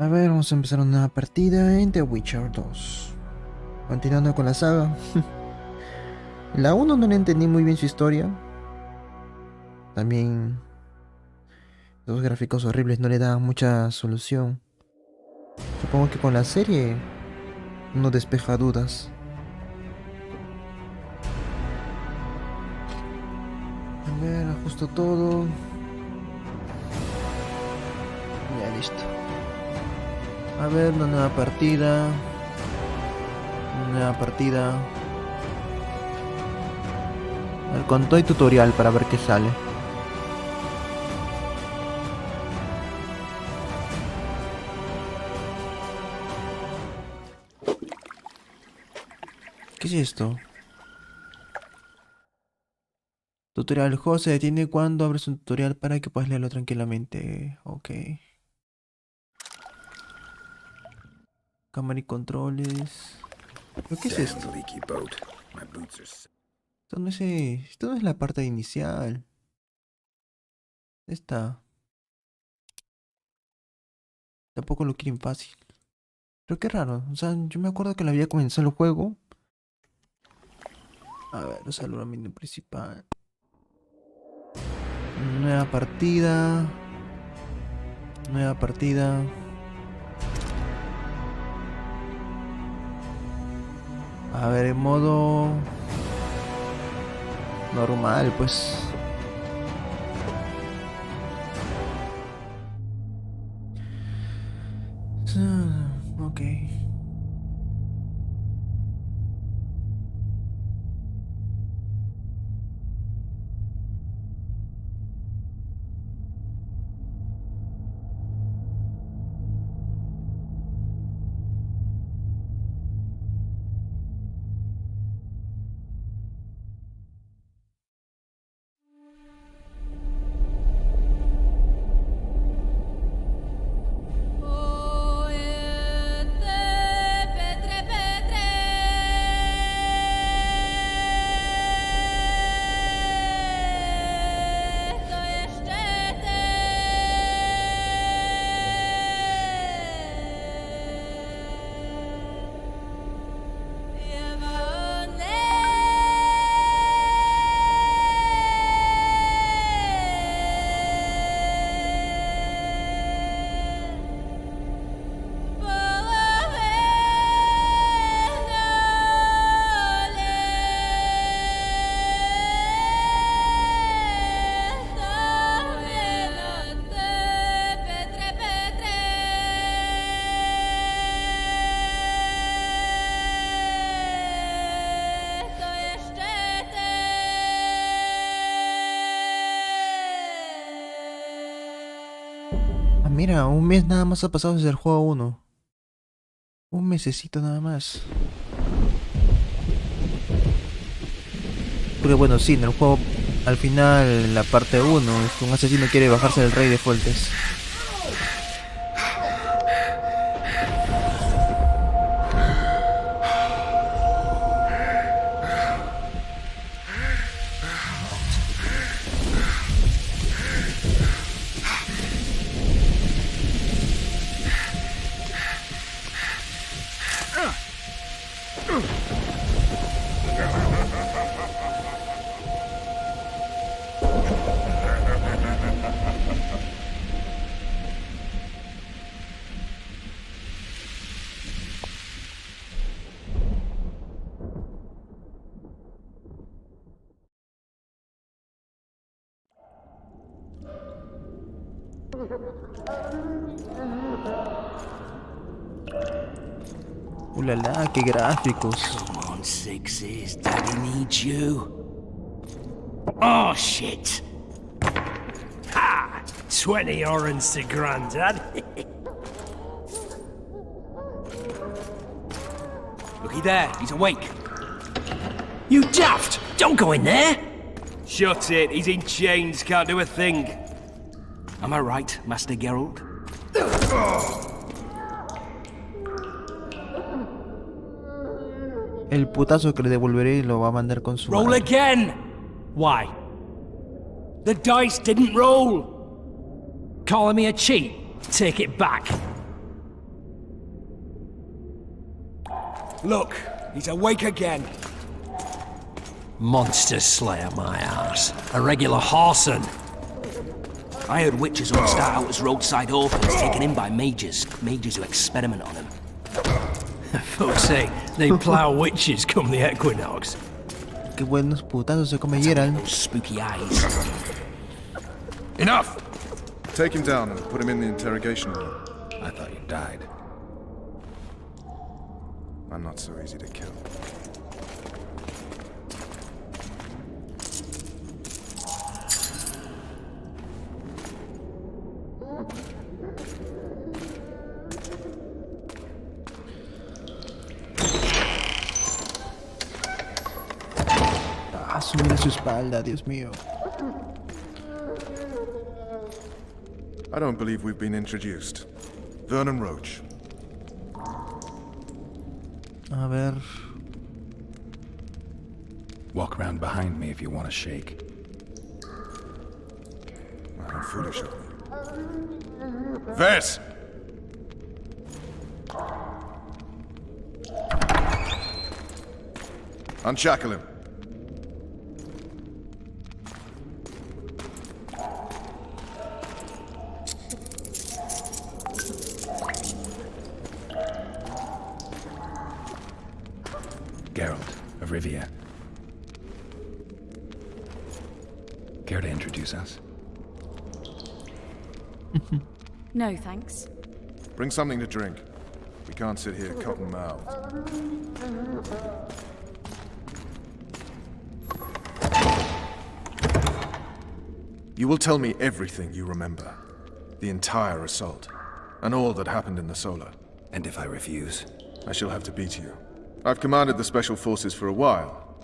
A ver, vamos a empezar una nueva partida en The Witcher 2. Continuando con la saga. La 1 no le entendí muy bien su historia. También los gráficos horribles no le daban mucha solución. Supongo que con la serie no despeja dudas. A ver, ajusto todo. Ya listo. A ver, una nueva partida. Una nueva partida. A ver, con todo y tutorial para ver qué sale. ¿Qué es esto? Tutorial. El juego se detiene cuando abres un tutorial para que puedas leerlo tranquilamente. Ok. Cámara y controles. ¿Pero qué es esto? Esto no es la parte inicial. Esta. Tampoco lo quieren fácil. Pero qué raro. O sea, yo me acuerdo que la había comenzado el juego. A ver, o sea, el menú principal. Nueva partida. Nueva partida. A ver, en modo normal, pues. Ok. Mira, un mes nada más ha pasado desde el juego 1. Un mesecito nada más. Porque bueno, sí, en el juego, al final, en la parte 1, un asesino quiere bajarse del rey de Foltes. ¡Ulala! ¡Qué gráficos! Come on, sixes. Daddy needs you. Oh, shit. Ha! 20 orange to Grandad. Looky there, he's awake. You daft! Don't go in there! Shut it, he's in chains, can't do a thing. Am I right, Master Geralt? El putazo que le devolveré lo va a mandar con su Roll madre. again! Why? The dice didn't roll! Calling me a cheat? Take it back. Look, he's awake again. Monster slayer, my ass. A regular horson. I heard witches all start out as roadside orphans taken in by mages. Mages who experiment on them. Folks say they plough witches come the equinox. Qué buenos putazos se come Geralt. Those spooky eyes. Enough! Take him down and put him in the interrogation room. I thought you died. I'm not so easy to kill. Ah, mira su espalda, Dios mío. I don't believe we've been introduced. Vernon Roach. A ver. Walk around behind me if you want to shake. How foolish of me. Vess! Unshackle him. Geralt of Rivia. Care to introduce us? No, thanks. Bring something to drink. We can't sit here cotton-mouthed. You will tell me everything you remember. The entire assault. And all that happened in the Solar. And if I refuse? I shall have to beat you. I've commanded the Special Forces for a while.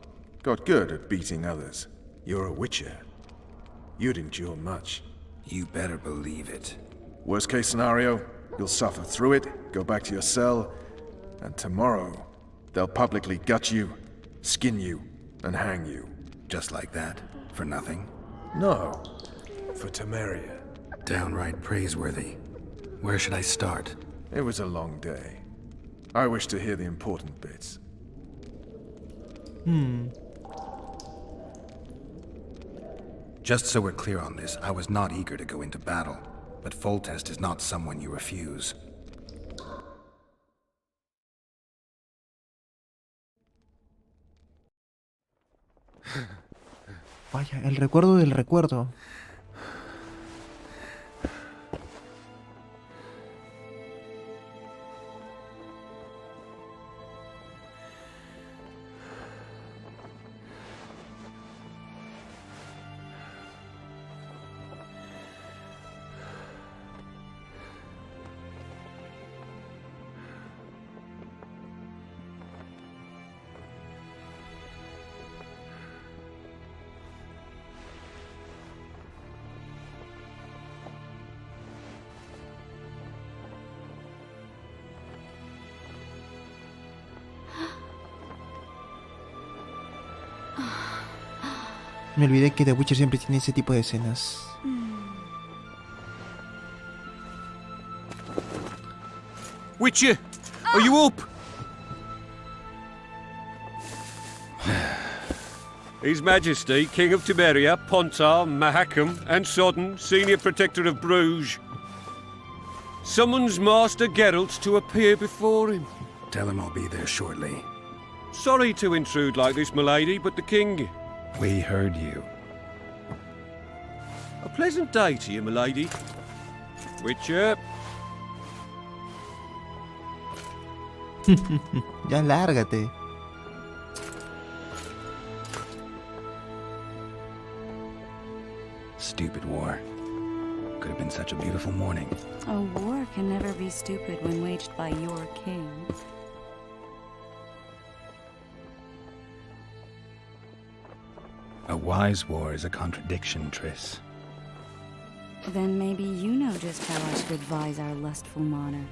Got good at beating others. You're a witcher. You'd endure much. You better believe it. Worst case scenario, you'll suffer through it, go back to your cell, and tomorrow, they'll publicly gut you, skin you, and hang you. Just like that? For nothing? No, for Temeria. Downright praiseworthy. Where should I start? It was a long day. I wish to hear the important bits. Just so we're clear on this, I was not eager to go into battle, but Foltest is not someone you refuse. Vaya, el recuerdo del recuerdo. Me olvidé que The Witcher siempre tiene ese tipo de escenas. Witcher, are you up? His Majesty, King of Temeria, Pontar, Mahakam, and Sodden, Senior Protector of Bruges, summons Master Geralt to appear before him. Tell him I'll be there shortly. Sorry to intrude like this, milady, but the King... We heard you. A pleasant day to you, milady. Witcher. Ya lárgate. Stupid war. Could have been such a beautiful morning. A war can never be stupid when waged by your king. A wise war is a contradiction, Triss. Then maybe you know just how I should advise our lustful monarch.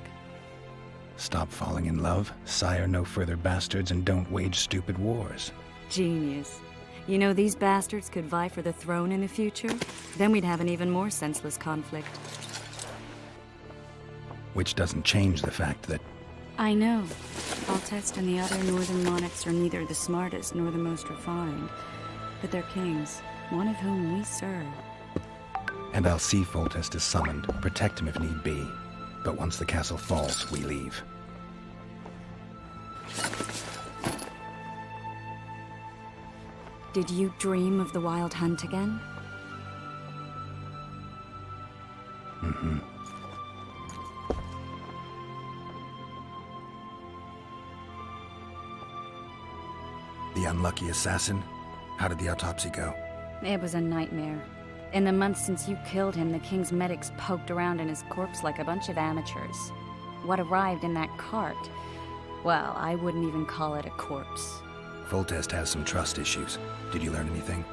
Stop falling in love, sire no further bastards, and don't wage stupid wars. Genius. You know, these bastards could vie for the throne in the future? Then we'd have an even more senseless conflict. Which doesn't change the fact that... I know. Foltest and the other northern monarchs are neither the smartest nor the most refined, but they're kings, one of whom we serve. And I'll see Foltest is summoned, protect him if need be. But once the castle falls, we leave. Did you dream of the wild hunt again? Mm-hmm. The unlucky assassin? How did the autopsy go? It was a nightmare. In the months since you killed him, the king's medics poked around in his corpse like a bunch of amateurs. What arrived in that cart? Well, I wouldn't even call it a corpse. Foltest has some trust issues. Did you learn anything?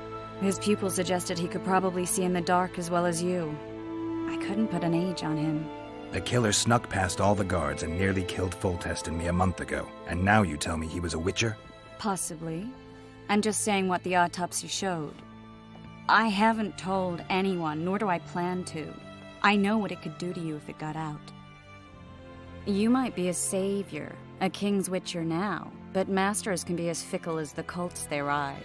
His pupil suggested he could probably see in the dark as well as you. I couldn't put an age on him. The killer snuck past all the guards and nearly killed Foltest and me a month ago. And now you tell me he was a witcher? Possibly. I'm just saying what the autopsy showed. I haven't told anyone, nor do I plan to. I know what it could do to you if it got out. You might be a savior, a king's witcher now, but masters can be as fickle as the cults they ride.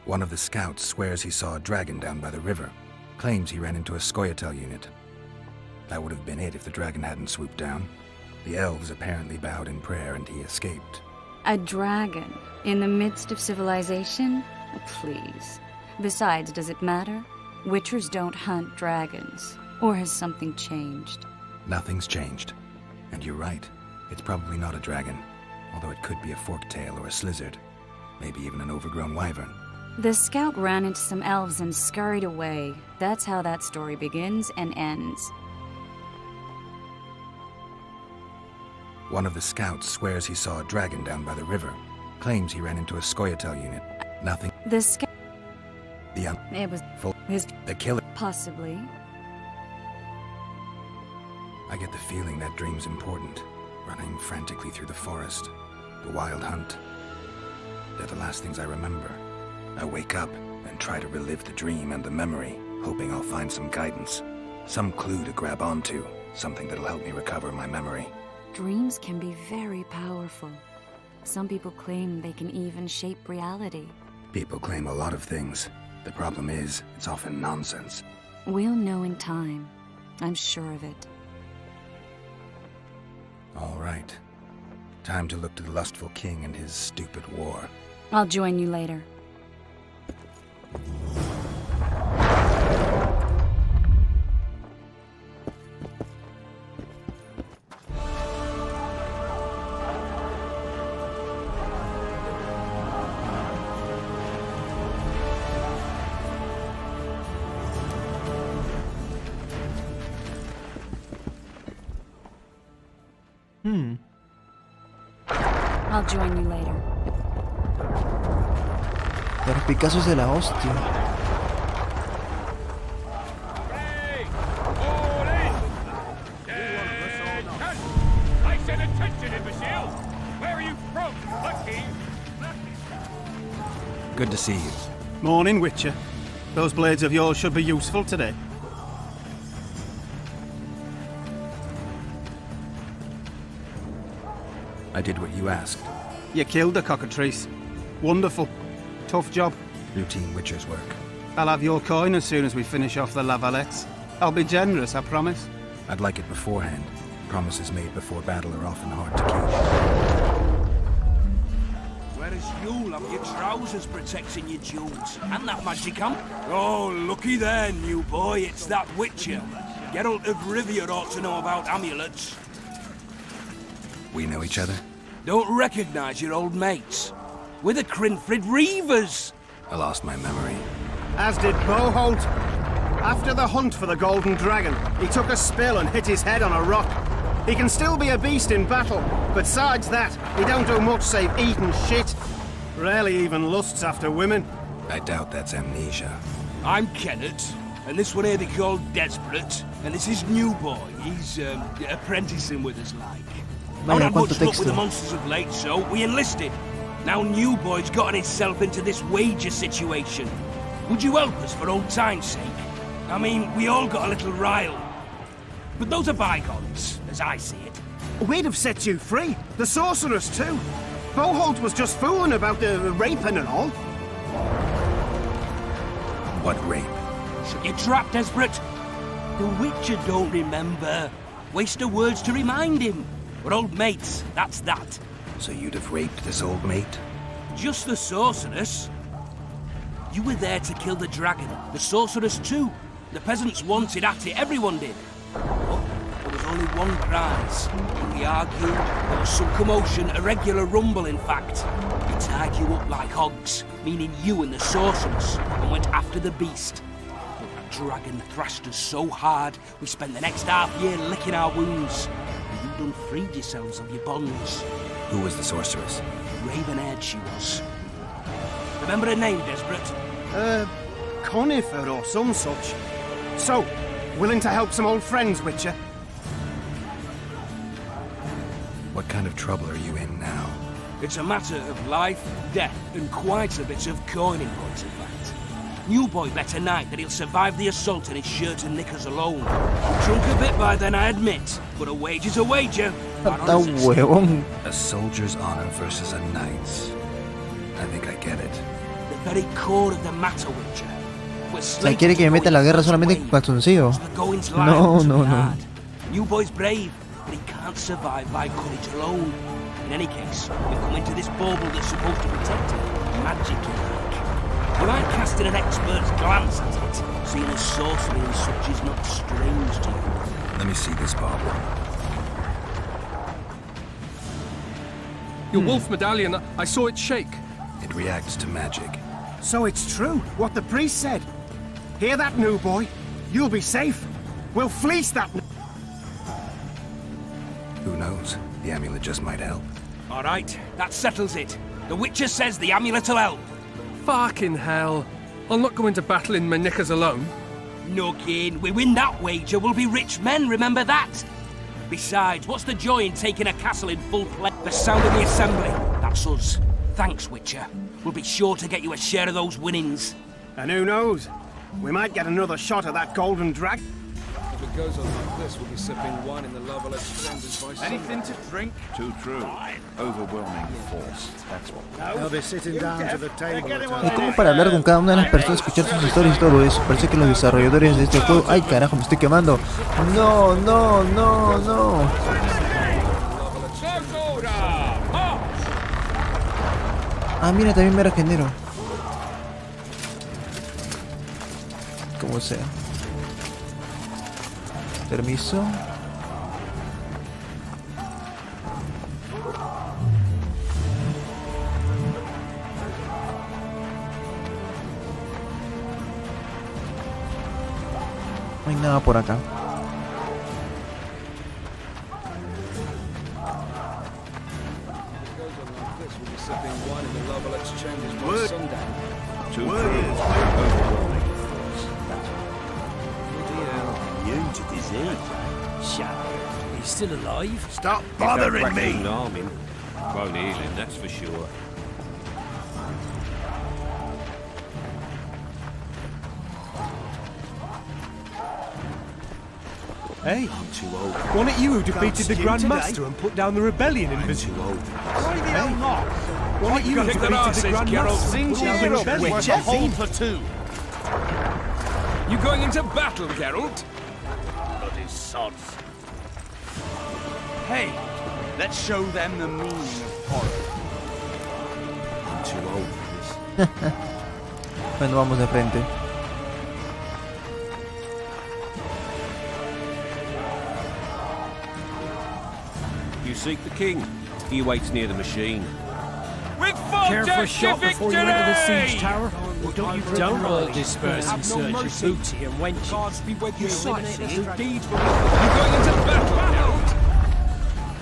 One of the scouts swears he saw a dragon down by the river. Claims he ran into a Scoia'tael unit. That would have been it if the dragon hadn't swooped down. The elves apparently bowed in prayer and he escaped. A dragon? In the midst of civilization? Please. Besides, does it matter? Witchers don't hunt dragons. Or has something changed? Nothing's changed. And you're right. It's probably not a dragon. Although it could be a forktail or a slizzard. Maybe even an overgrown wyvern. The scout ran into some elves and scurried away. That's how that story begins and ends. One of the scouts swears he saw a dragon down by the river. Claims he ran into a Scoia'tael unit. Nothing. The scout... It was... The killer... Possibly. I get the feeling that dream's important. Running frantically through the forest. The wild hunt. They're the last things I remember. I wake up and try to relive the dream and the memory, hoping I'll find some guidance. Some clue to grab onto. Something that'll help me recover my memory. Dreams can be very powerful. Some people claim they can even shape reality. People claim a lot of things. The problem is, it's often nonsense. We'll know in time. I'm sure of it. All right. Time to look to the lustful king and his stupid war. I'll join you later. I'll join you later. Pero Picasso es de la hostia. I said attention, imbecile! Where are you from, Lucky? Good to see you. Morning, Witcher. Those blades of yours should be useful today. I did what you asked. You killed the cockatrice. Wonderful. Tough job. Routine witcher's work. I'll have your coin as soon as we finish off the lavalettes. I'll be generous, I promise. I'd like it beforehand. Promises made before battle are often hard to keep. Whereas you'll have your trousers protecting your jewels. And that magicum. Oh, looky there, new boy. It's that Witcher. Geralt of Rivia ought to know about amulets. We know each other? Don't recognize your old mates. We're the Crinfrid Reavers. I lost my memory. As did Boholt. After the hunt for the Golden Dragon, he took a spill and hit his head on a rock. He can still be a beast in battle. Besides that, he don't do much save eat and shit. Rarely even lusts after women. I doubt that's amnesia. I'm Kenneth, and this one here they call Desperate, and this is New Boy. He's apprenticing with us like. Vaya, Not had cuánto much luck with the texto. monsters of late, so we enlisted. Now New Boy's gotten himself into this wager situation. Would you help us for old time's sake? I mean, we all got a little riled. But those are bygones, as I see it. we'd have set you free. The sorceress, too. Boholt was just fooling about the raping and all. What rape? Shut your trap, Desperate. The Witcher don't remember. Waste of words to remind him. We're old mates, that's that. So you'd have raped this old mate? Just the sorceress. You were there to kill the dragon. The sorceress too. The peasants wanted at it, everyone did. But there was only one prize. We argued, there was some commotion, a regular rumble in fact. We tied you up like hogs, meaning you and the sorceress, and went after the beast. But that dragon thrashed us so hard, we spent the next half-year licking our wounds. And you done freed yourselves of your bonds. Who was the sorceress? Raven-haired she was. Remember her name, Desperate? Conifer or some such. So, willing to help some old friends, Witcher? What kind of trouble are you in now? It's a matter of life, death, and quite a bit of coin in point of fact. New boy bet tonight that he'll survive the assault in his shirt and knickers alone. Drunk a bit by then, I admit, but a wager's a wager. Está huevón. A soldier's honor versus a knight's. I think I get it. The very core of the matter, Witcher. O sea, quiere que me meta a la guerra solamente con calzoncillo. No, no, no. New boy's brave, but he can't survive by courage alone. In any case, we've come into this bauble that's supposed to protect him, magic-like. You might cast in an expert's glance at it, seeing as sorcery and such is not strange to you. Let me see this bauble. Your wolf medallion, I saw it shake. It reacts to magic. So it's true, what the priest said. Hear that, new boy? You'll be safe. We'll fleece that... Who knows? The amulet just might help. All right, that settles it. The Witcher says the amulet'll help. Fucking hell. I'll not go into battle in my knickers alone. No kidding. We win that wager, we'll be rich men, remember that? Besides, what's the joy in taking a castle in full play? The sound of the assembly. That's us. Thanks, Witcher. We'll be sure to get you a share of those winnings. And who knows? We might get another shot at that golden dragon. If it goes on like this, we'll be sipping wine in the Loveless Strangers by Anything to drink? Too true. Overwhelming force. That's what. They'll be sitting down to the table. Y como para hablar con cada una de las personas, escuchar sus historias y todo eso. Parece que los desarrolladores de este juego... ¡Ay, carajo, me estoy quemando! ¡No, no, no, no! Ah, mira, también me regenero. Como sea. Permiso. No hay nada por acá. He's still alive? Stop bothering me! Alarming. Won't heal him, that's for sure. Hey, I'm too old. Wasn't it you who defeated the Grand Master and put down the rebellion in Vision? Too old. Why the hell not? Wasn't it you who defeated the Grand Master and put down the rebellion? Worth a whole platoon. You going into battle, Geralt? Bloody sods. Hey, let's show them the meaning of horror. I'm too old for this. Bueno, vamos de frente. You seek the king. He waits near the machine. We've fought Careful shot before you enter the siege tower. Don't all disperse in search of booty and wenches. Gods be with you, sightseeing indeed. You going into battle, Geralt?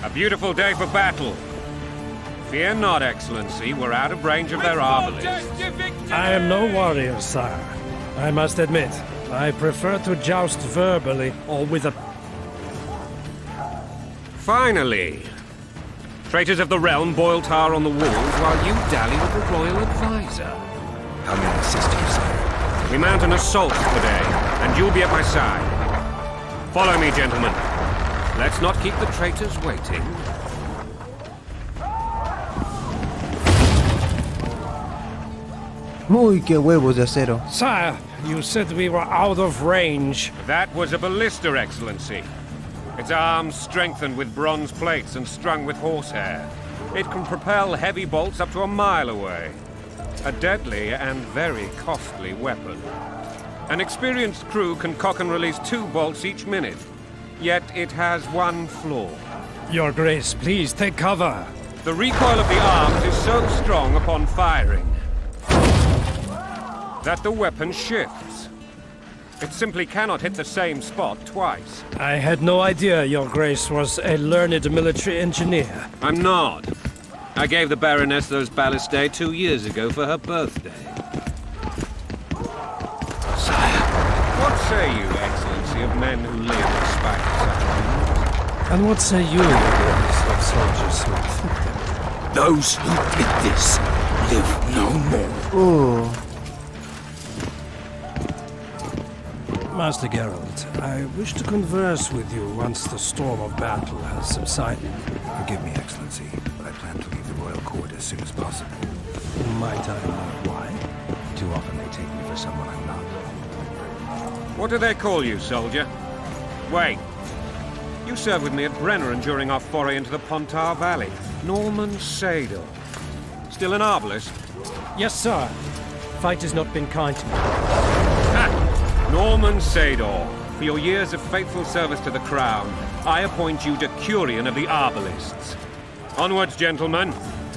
A beautiful day for battle. Fear not, Excellency. We're out of range of their arbalists. I am no warrior, sire. I must admit, I prefer to joust verbally or with a... Finally! Traitors of the realm boil tar on the walls while you dally with the royal advisor. How may I assist you, sire? We mount an assault today, and you'll be at my side. Follow me, gentlemen. Let's not keep the traitors waiting. Uy, qué huevos de acero. Sire, you said we were out of range. That was a ballista, Excellency. Its arms strengthened with bronze plates and strung with horsehair. It can propel heavy bolts up to a mile away. A deadly and very costly weapon. An experienced crew can cock and release 2 bolts each minute. Yet it has one flaw. Your Grace, please take cover. The recoil of the arms is so strong upon firing that the weapon shifts. It simply cannot hit the same spot twice. I had no idea Your Grace was a learned military engineer. I'm not. I gave the Baroness those ballistae 2 years ago for her birthday. Sire, what say you, Excellency, of men who live in spite of such things? And what say you, Your Grace, of soldiers who took them? Those who did this live no more. Oh. Master Geralt, I wish to converse with you once the storm of battle has subsided. Forgive me, Excellency, but I plan to leave the royal court as soon as possible. Might I know why? Too often they take me for someone I'm not. What do they call you, soldier? Wait. You served with me at Brenneran during our foray into the Pontar Valley. Norman Sador. Still an arbalist? Yes, sir. Fate has not been kind to me. Ha! Norman Sador, for your years of faithful service to the crown, I appoint you Decurion of the Arbalists. Onwards, gentlemen.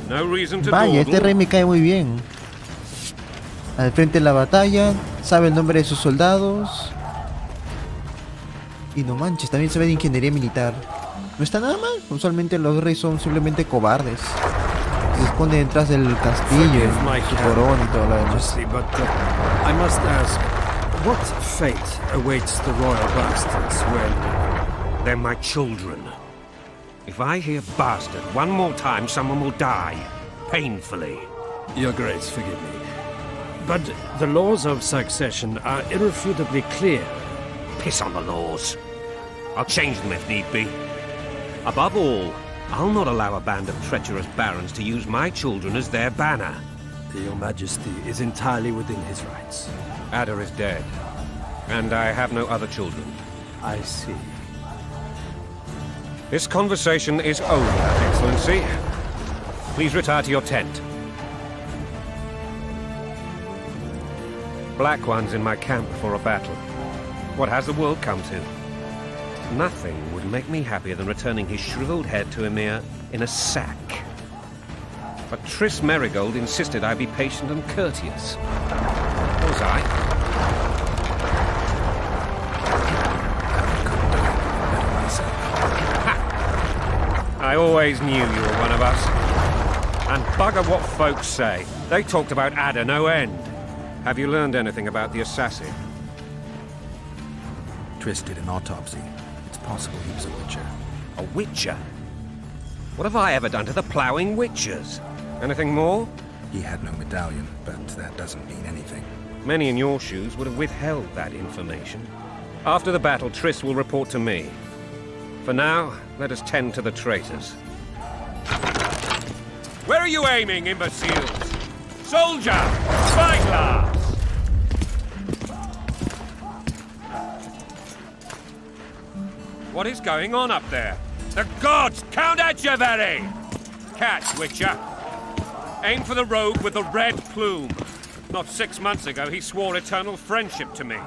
No reason to Vaya, dawdle. este rey me cae muy bien. Al frente de la batalla, sabe el nombre de sus soldados. Y no manches, también sabe de ingeniería militar. No está nada mal. Usualmente los reyes son simplemente cobardes. Se esconden detrás del castillo, su corona y todo lo demás. But I must ask, what fate awaits the royal bastards when... They're my children. If I hear bastard one more time, someone will die. Painfully. Your Grace, forgive me. But the laws of succession are irrefutably clear. Piss on the laws. I'll change them if need be. Above all, I'll not allow a band of treacherous barons to use my children as their banner. Your Majesty is entirely within his rights. Ada is dead, and I have no other children. I see. This conversation is over, Excellency. Please retire to your tent. Black ones in my camp before a battle. What has the world come to? Nothing would make me happier than returning his shriveled head to Emir in a sack. But Triss Merigold insisted I be patient and courteous. Was I? Ha! I always knew you were one of us. And bugger what folks say. They talked about Ada no end. Have you learned anything about the assassin? Triss did an autopsy. It's possible he was a witcher. A witcher? What have I ever done to the ploughing witchers? Anything more? He had no medallion, but that doesn't mean anything. Many in your shoes would have withheld that information. After the battle, Triss will report to me. For now, let us tend to the traitors. Where are you aiming, imbeciles? Soldier! Spyglass! What is going on up there? The gods! Count Etcheverry! Catch, Witcher. Aim for the rogue with the red plume. Not 6 months ago, he swore eternal friendship to me.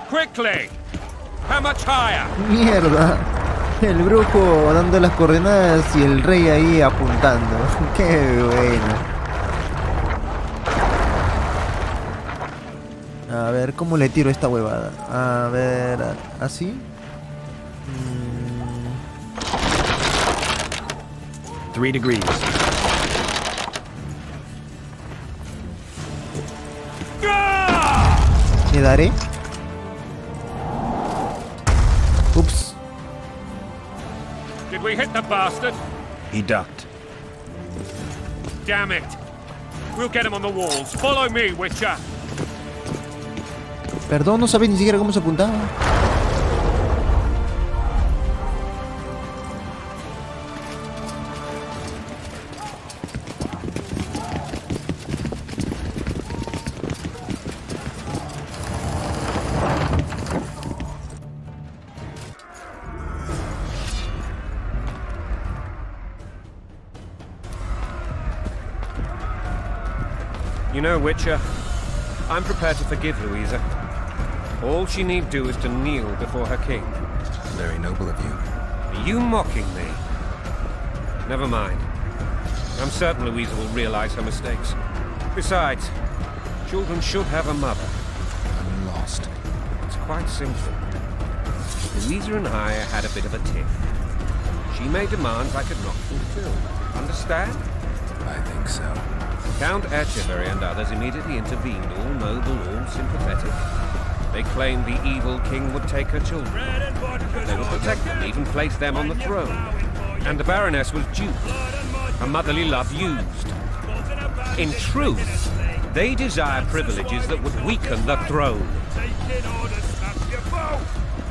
Quickly! How much higher? Mierda. El brujo dando las coordenadas y el rey ahí apuntando. Qué bueno. A ver, ¿cómo le tiro esta huevada? A ver, ¿así? 3 degrees. ¿Le daré? Ups. Did we hit the bastard? He ducked. Damn it! We'll get him on the walls. Follow me, Witcher. Perdón, no sabía ni siquiera cómo se apuntaba. You know, Witcher, I'm prepared to forgive Louisa. All she need do is to kneel before her king. Very noble of you. Are you mocking me? Never mind. I'm certain Louisa will realize her mistakes. Besides, children should have a mother. I'm lost. It's quite simple. Louisa and I had a bit of a tiff. She made demands I could not fulfill. Understand? I think so. Count Etcheverry and others immediately intervened, all noble, all sympathetic. They claimed the evil king would take her children. They would protect them, even place them on the throne. And the Baroness was duped, her motherly love used. In truth, they desire privileges that would weaken the throne.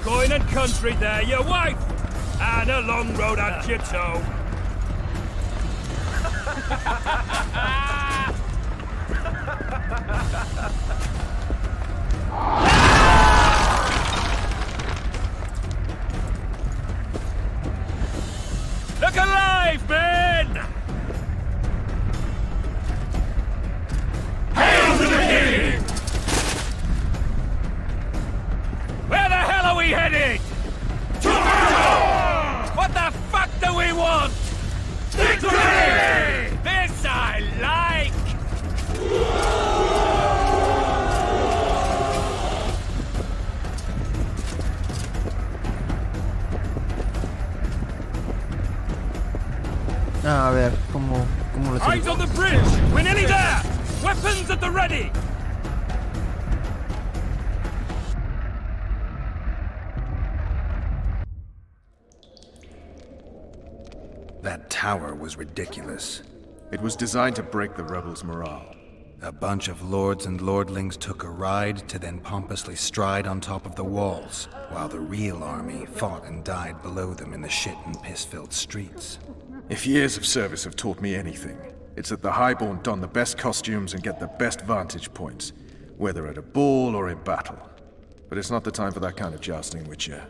Coin and country there, your wife! And a long road at your toe. Look alive, men! Hail to the king! Where the hell are we headed? To battle! What the fuck do we want? Victory! This I like! A ver, ¿cómo lo Eyes sigo? on the bridge! We're nearly there! Weapons at the ready! That tower was ridiculous. It was designed to break the rebels' morale. A bunch of lords and lordlings took a ride to then pompously stride on top of the walls, while the real army fought and died below them in the shit and piss-filled streets. If years of service have taught me anything, it's that the highborn don the best costumes and get the best vantage points, whether at a ball or in battle. But it's not the time for that kind of jousting, Witcher.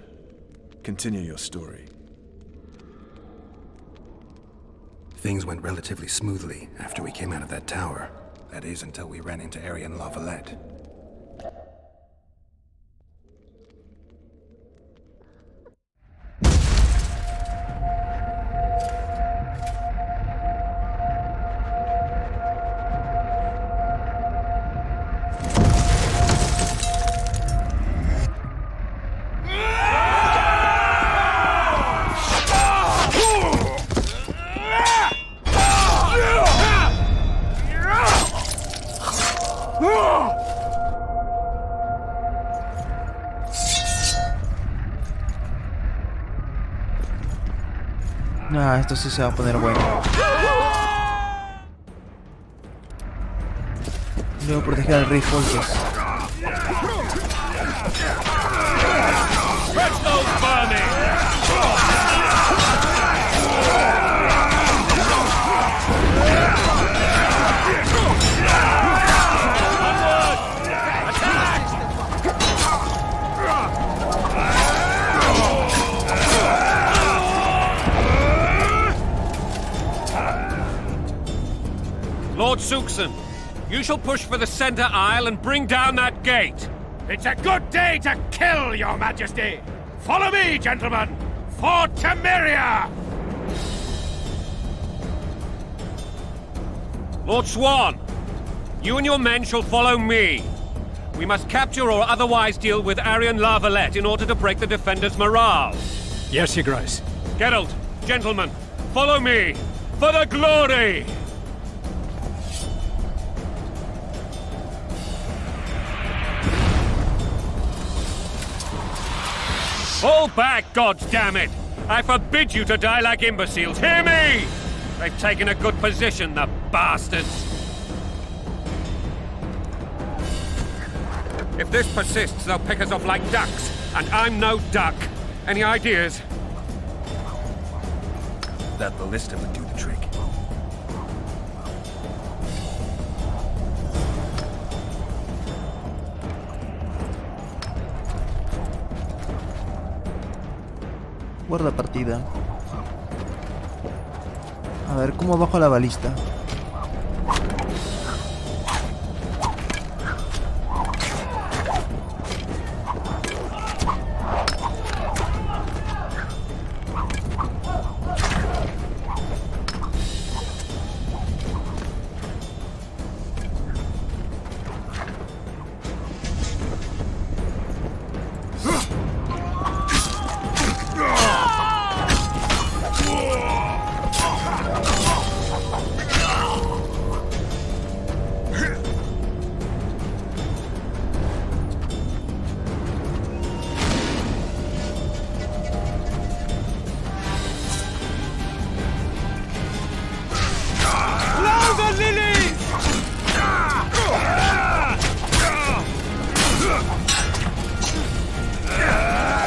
Continue your story. Things went relatively smoothly after we came out of that tower. That is, until we ran into Aryan La Valette. Ah, esto sí se va a poner bueno. Debo proteger al rey Folques. Lord Suxon, you shall push for the center aisle and bring down that gate. It's a good day to kill, your majesty! Follow me, gentlemen! For Temeria! Lord Swan, you and your men shall follow me. We must capture or otherwise deal with Aryan La Valette in order to break the defenders' morale. Yes, Your Grace. Geralt, gentlemen, follow me for the glory! Fall back, goddammit! I forbid you to die like imbeciles. Hear me! They've taken a good position, the bastards. If this persists, they'll pick us off like ducks, and I'm no duck. Any ideas? That ballista would do the trick. Guarda partida. A ver, ¿cómo bajo la balista?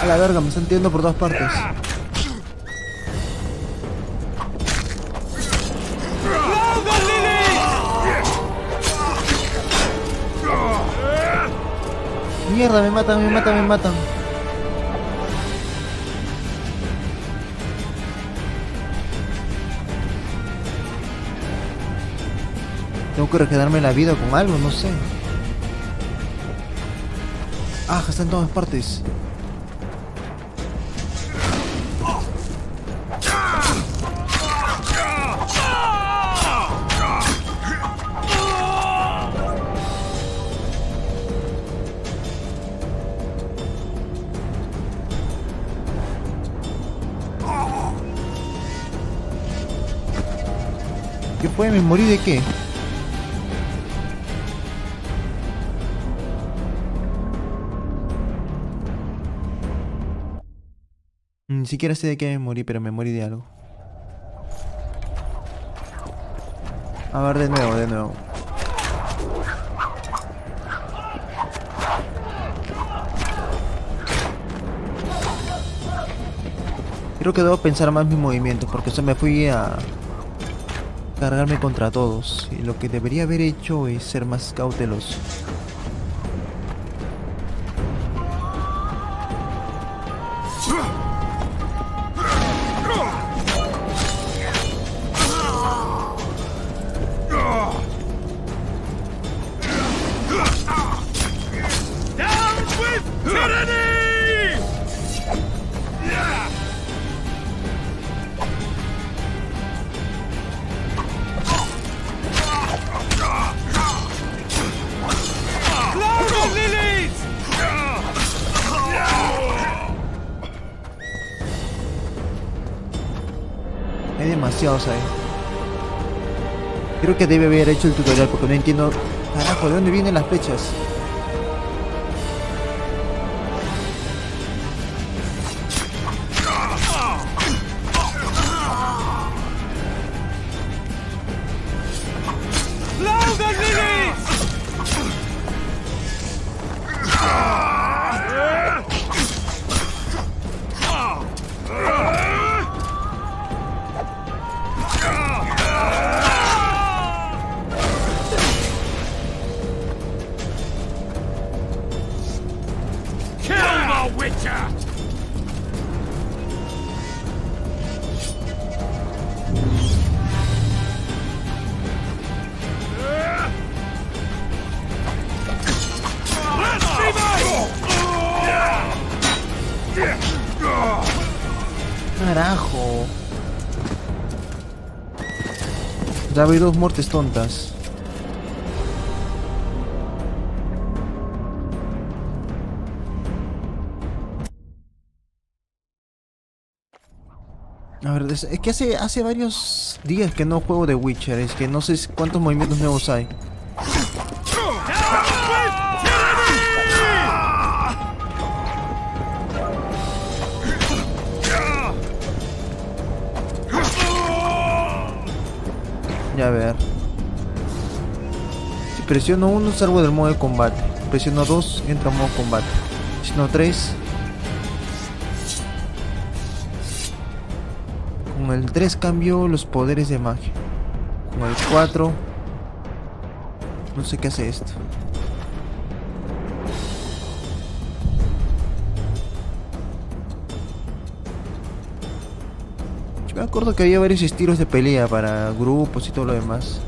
A la verga, me están tirando por todas partes. Mierda, me matan, me matan, me matan. Tengo que regenerarme la vida con algo, no sé. Ah, está en todas partes. ¿Qué fue? ¿Me morí de qué? Ni siquiera sé de qué me morí, pero me morí de algo. A ver, de nuevo, de nuevo. Creo que debo pensar más mis movimientos, porque me fui a cargarme contra todos. Y lo que debería haber hecho es ser más cauteloso. Hay demasiados ahí. Creo que debe haber hecho el tutorial porque no entiendo. Carajo, ¿de dónde vienen las flechas? Carajo. Ya veo dos muertes tontas. A ver, es que hace varios días que no juego de Witcher. Es que no sé cuántos movimientos nuevos hay. Ya a ver. Si presiono 1 salgo del modo de combate. Presiono 2 entro a modo combate. Presiono 3. Con el 3 cambio los poderes de magia. Con el 4 no sé qué hace esto. Yo me acuerdo que había varios estilos de pelea para grupos y todo lo demás.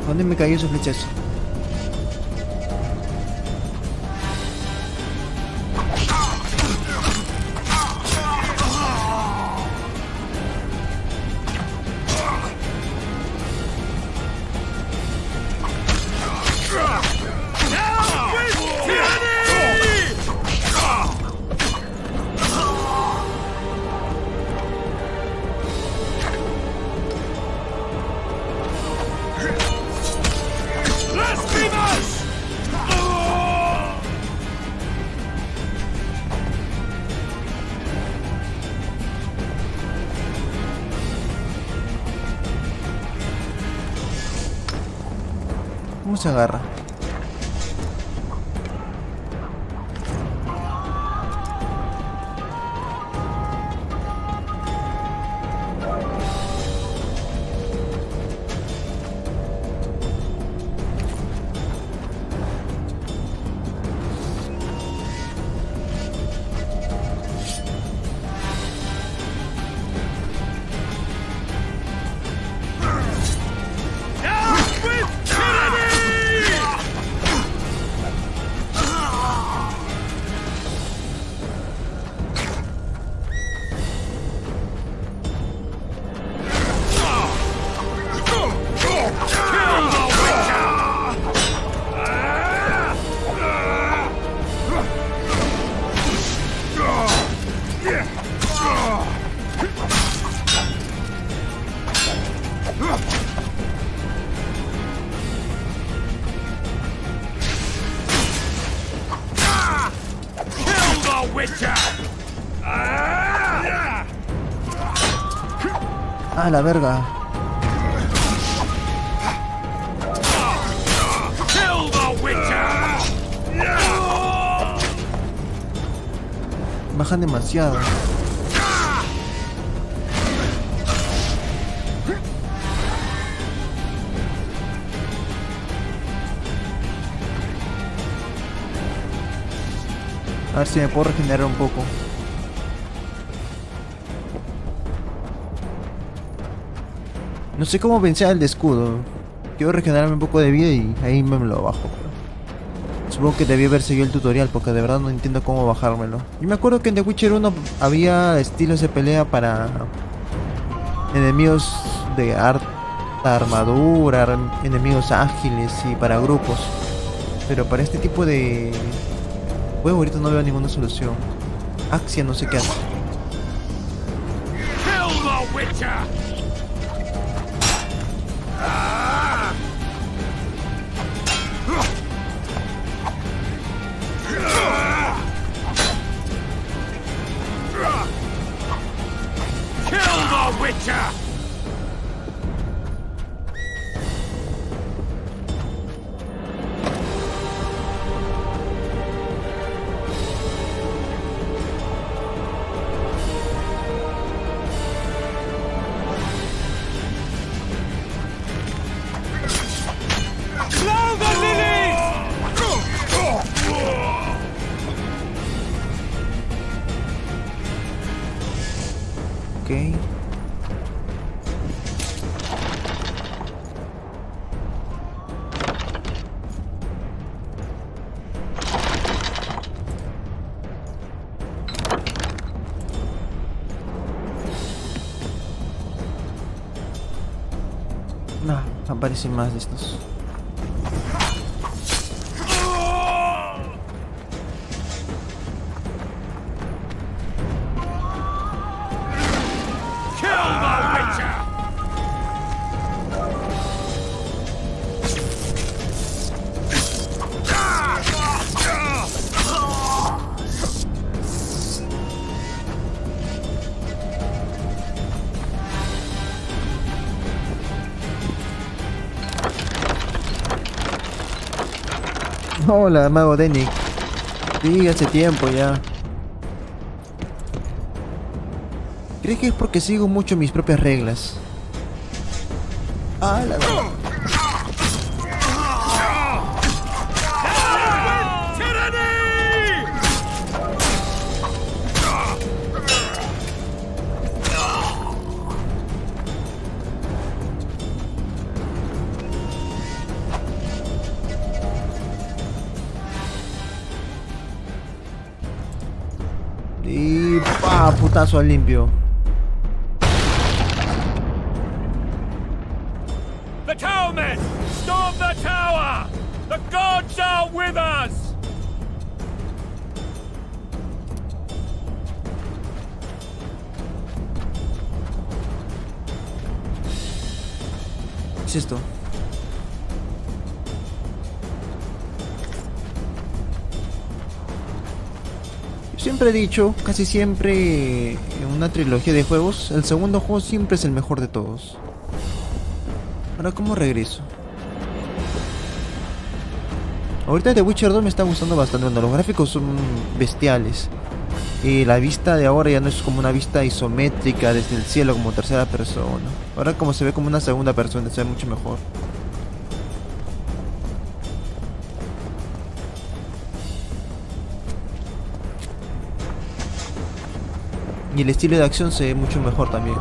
¿Dónde me cayó ese flechazo? ¿Cómo se agarra? Ah, la verga. Bajan demasiado. A ver si me puedo regenerar un poco. No sé cómo vencer al de escudo. Quiero regenerarme un poco de vida y ahí me lo bajo. Supongo que debí haber seguido el tutorial porque de verdad no entiendo cómo bajármelo. Yo me acuerdo que en The Witcher 1 había estilos de pelea para enemigos de harta armadura, enemigos ágiles y para grupos. Pero para este tipo de juego ahorita no veo ninguna solución. Axia no sé qué hace. Ok. No, aparecen más de estos. Hola, mago Denick. Sí, hace tiempo ya. ¿Crees que es porque sigo mucho mis propias reglas? Ah, la verdad. Y pa, putazo al limpio. The towermen! Storm the tower! The gods are with us! ¿Qué es esto? Siempre he dicho, casi siempre en una trilogía de juegos, el segundo juego siempre es el mejor de todos. Ahora, ¿cómo regreso? Ahorita The Witcher 2 me está gustando bastante. Bueno, los gráficos son bestiales. Y la vista de ahora ya no es como una vista isométrica desde el cielo como tercera persona. Ahora como se ve como una segunda persona, se ve mucho mejor. Y el estilo de acción se ve mucho mejor también.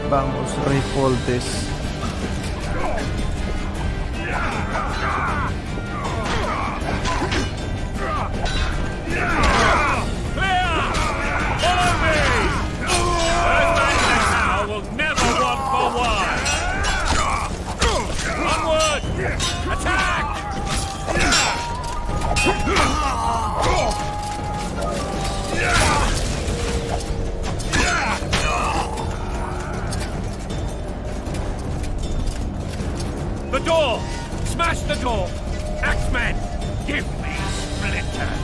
Vamos, Rey Foltes. The door! Smash the door! Axemen, give me splinters!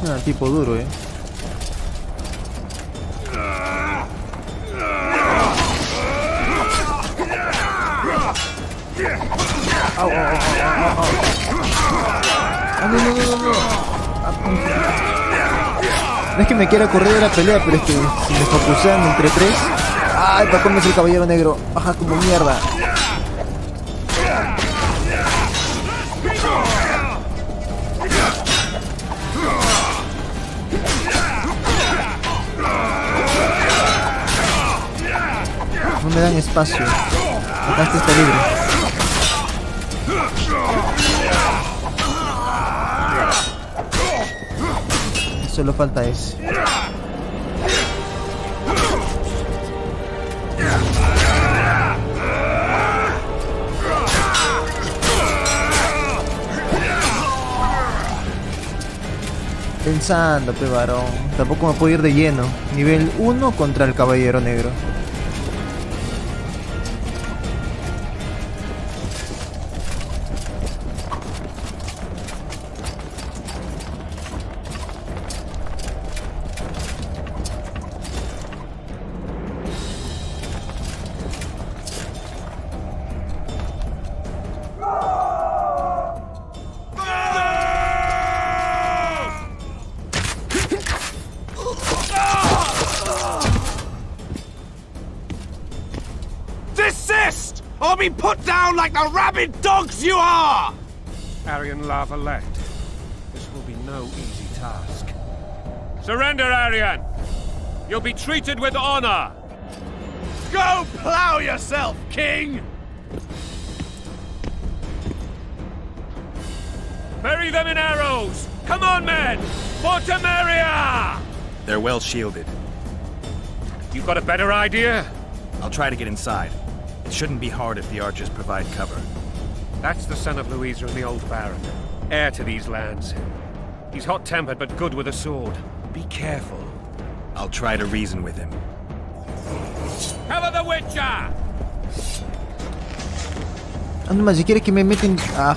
Ah, tipo duro, Au, au, au, au, au. Ah, no. No es que me quiera correr de la pelea, pero es que si me focusean entre tres. ¡Ay, para comerse el caballero negro! ¡Baja como mierda! No me dan espacio. Acá está libre. Solo falta ese. Pensando, pe varón. Tampoco me puedo ir de lleno. Nivel 1 contra el caballero negro. Desist! Or be put down like the rabid dogs you are! Aryan Lavalette. This will be no easy task. Surrender, Aryan! You'll be treated with honor! Go plow yourself, King! Bury them in arrows! Come on, men! For Temeria! They're well shielded. You got a better idea? I'll try to get inside. It shouldn't be hard if the archers provide cover. That's the son of Louisa and the old Baron, heir to these lands. He's hot-tempered but good with a sword. Be careful. I'll try to reason with him. Cover the Witcher! Anda más, si quiere que me meten... Ah.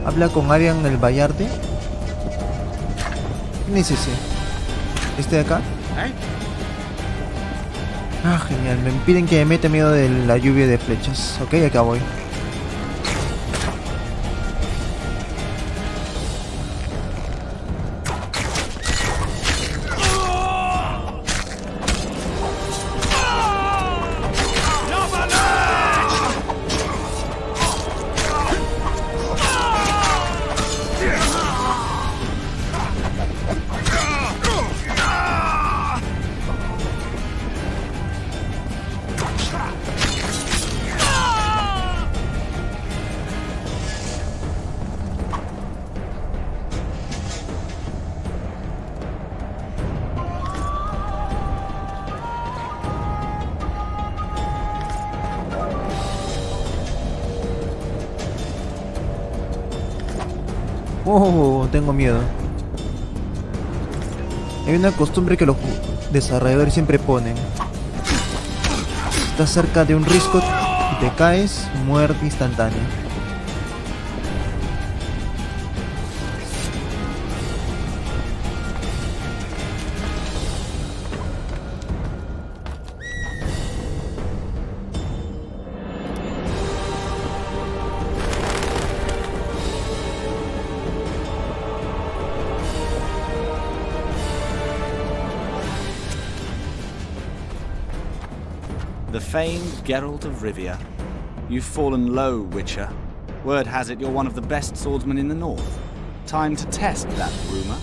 Habla con Aryan el Bayarte. ¿Quién es ese? ¿Este de acá? Ah, genial. Me piden que me meta miedo de la lluvia de flechas. Ok, acá voy. Oh, tengo miedo. Hay una costumbre que los desarrolladores siempre ponen. Estás cerca de un risco y te caes, muerte instantánea. The famed Geralt of Rivia. You've fallen low, Witcher. Word has it you're one of the best swordsmen in the north. Time to test that rumor.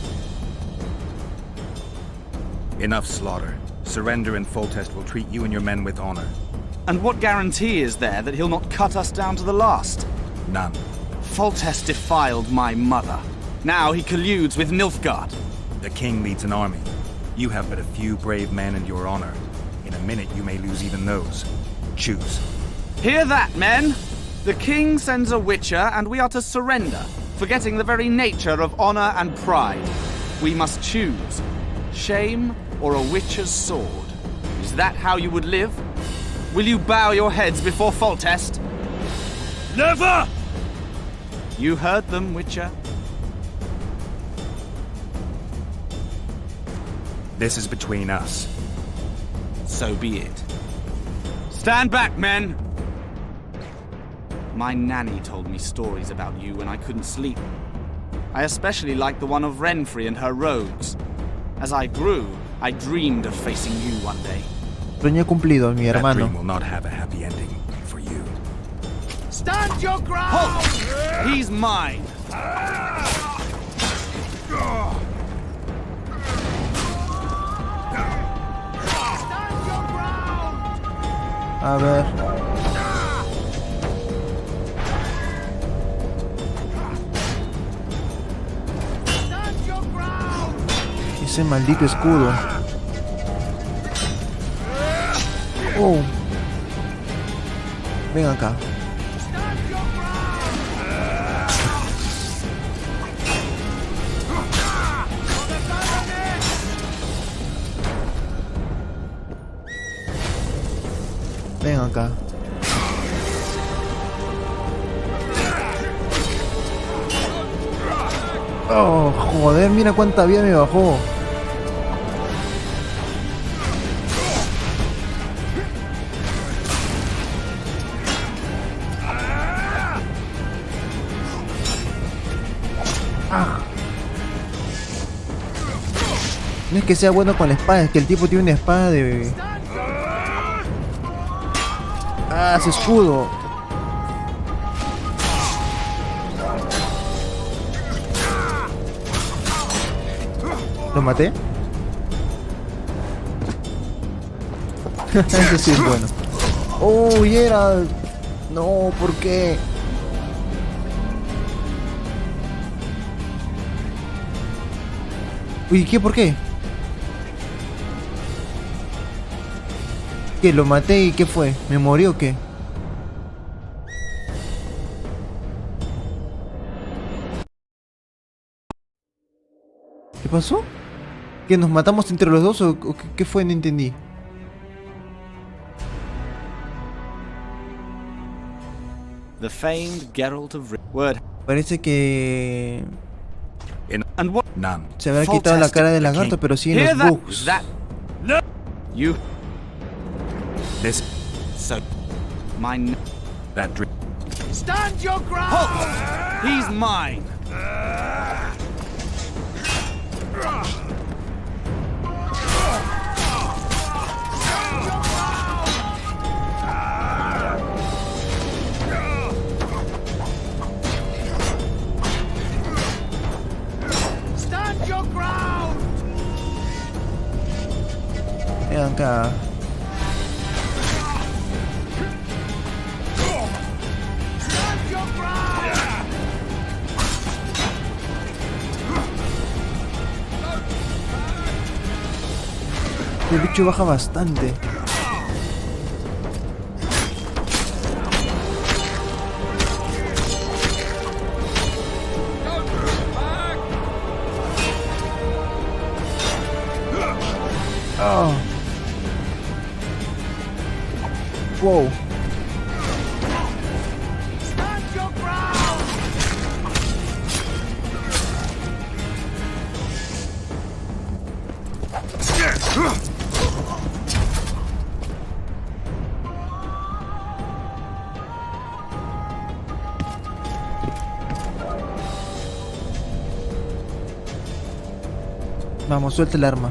Enough slaughter. Surrender and Foltest will treat you and your men with honor. And what guarantee is there that he'll not cut us down to the last? None. Foltest defiled my mother. Now he colludes with Nilfgaard. The king leads an army. You have but a few brave men and your honor. In a minute you may lose even those. Choose. Hear that, men? The king sends a Witcher and we are to surrender, forgetting the very nature of honor and pride. We must choose. Shame or a Witcher's sword. Is that how you would live? Will you bow your heads before Foltest? Never! You heard them, Witcher. This is between us. So be it. Stand back, men! My nanny told me stories about you when I couldn't sleep. I especially liked the one of Renfrey and her rogues. As I grew, I dreamed of facing you one day. Sueño cumplido, mi That hermano. dream will not have a happy ending for you. Stand your ground! Halt! He's mine! A ver. Ese maldito escudo. Oh. Ven acá. Ven acá. Oh, joder, mira cuánta vida me bajó. Ah. No es que sea bueno con la espada, es que el tipo tiene una espada de... Ah, ese escudo. ¿Lo maté? Ese sí es bueno. Oh, hubiera. No, ¿por qué? Uy, ¿qué? ¿Por qué? ¿Qué? ¿Lo maté y qué fue? ¿Me morí o qué? ¿Qué pasó? ¿Que nos matamos entre los dos o qué fue? No entendí. The famed Geralt of Word. Parece que... And what? None. Se habrá quitado la cara de lagarto, pero sí en los bugs. No. You. This. So. Mine. That dream. Stand your ground! Halt! He's mine. Stand your ground! Ven acá. Stand your ground! El bicho baja bastante. Oh. Wow. Vamos, suelta el arma.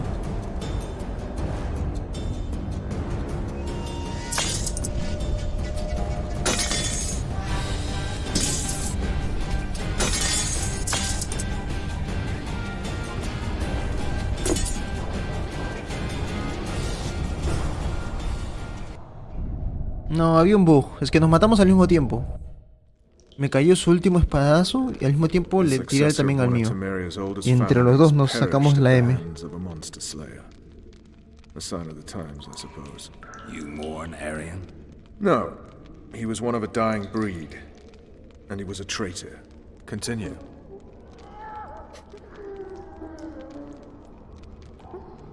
No, había un bug. Es que nos matamos al mismo tiempo. Me cayó su último espadazo y al mismo tiempo le tiré también al mío. Y entre los dos nos sacamos la M. You mourn Arian? No. He was one of a dying breed. And he was a traitor. Continue.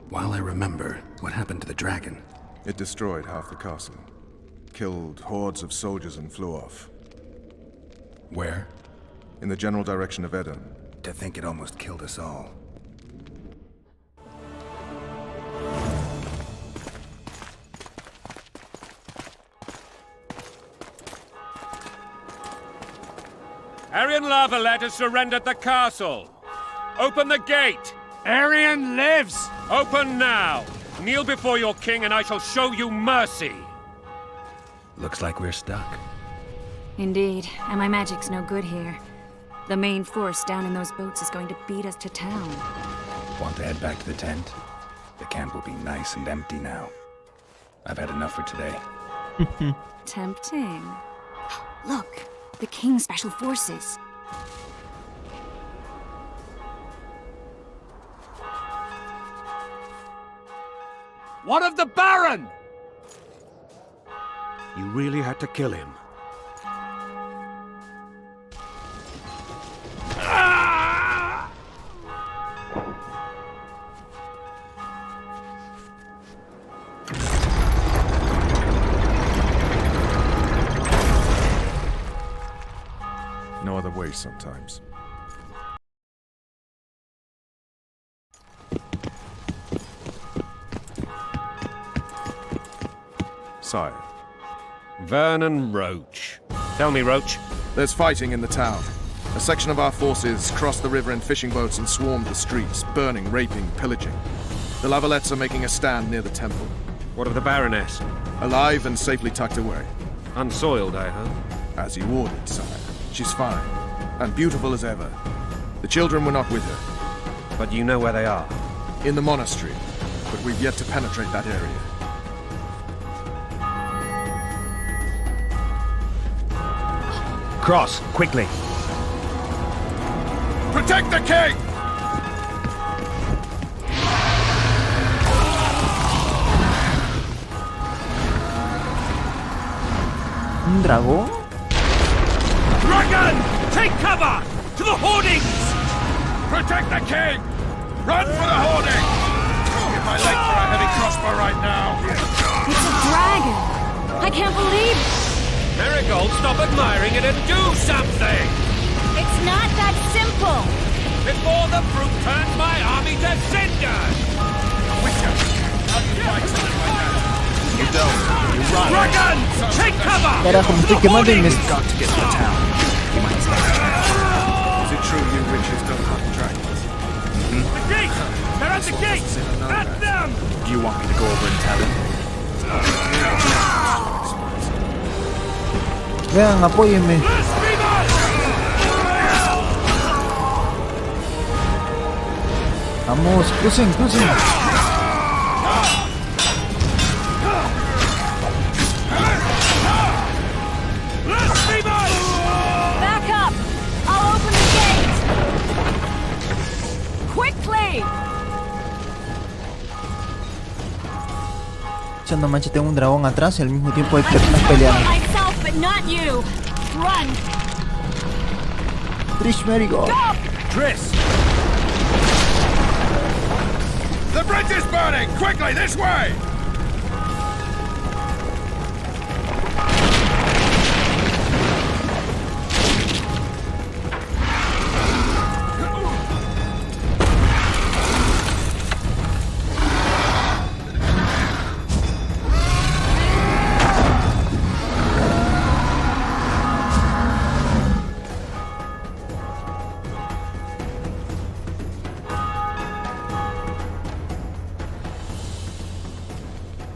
While I remember, what happened to the dragon? It destroyed half the castle. Killed hordes of soldiers and flew off. Where? In the general direction of Edom. To think it almost killed us all. Arian Lavalet has surrendered the castle. Open the gate. Arian lives! Open now. Kneel before your king and I shall show you mercy. Looks like we're stuck. Indeed, and my magic's no good here. The main force down in those boats is going to beat us to town. Want to head back to the tent? The camp will be nice and empty now. I've had enough for today. Tempting. Look, the King's Special Forces. What of the Baron? You really had to kill him. No other way sometimes. Sire. Vernon Roach. Tell me, Roach. There's fighting in the town. A section of our forces crossed the river in fishing boats and swarmed the streets, burning, raping, pillaging. The Lavalets are making a stand near the temple. What of the Baroness? Alive and safely tucked away. Unsoiled, I hope. As you ordered, sire. She's fine, and beautiful as ever. The children were not with her. But you know where they are? In the monastery, but we've yet to penetrate that area. Cross, quickly. Protect the king! ¿Un dragón? Dragon! Take cover! To the hoardings! Protect the king! Run for the hoarding! Give my leg for a heavy crossbow right now! It's a dragon! I can't believe it! Marigold, stop admiring it and do something! It's not that simple! Before the fruit turns my army to cinders! Witcher, how do you fight something like that? You don't. You run. Dragon! Take cover! Carajo, me estoy quemando y me... Got to get to the town. You might as well. Is it true you witches don't hunt dragons? The gate! They're at the gate! At them! Do you want me to go over and tell him? Vean, apóyenme. Vamos, crucen, crucen. Back up! I'll open the gate! Quickly! Echando mancha, tengo un dragón atrás y al mismo tiempo hay personas peleando. Myself, but not you! Run! Trish Marigold. Triss! The bridge is burned! running! Quickly, this way!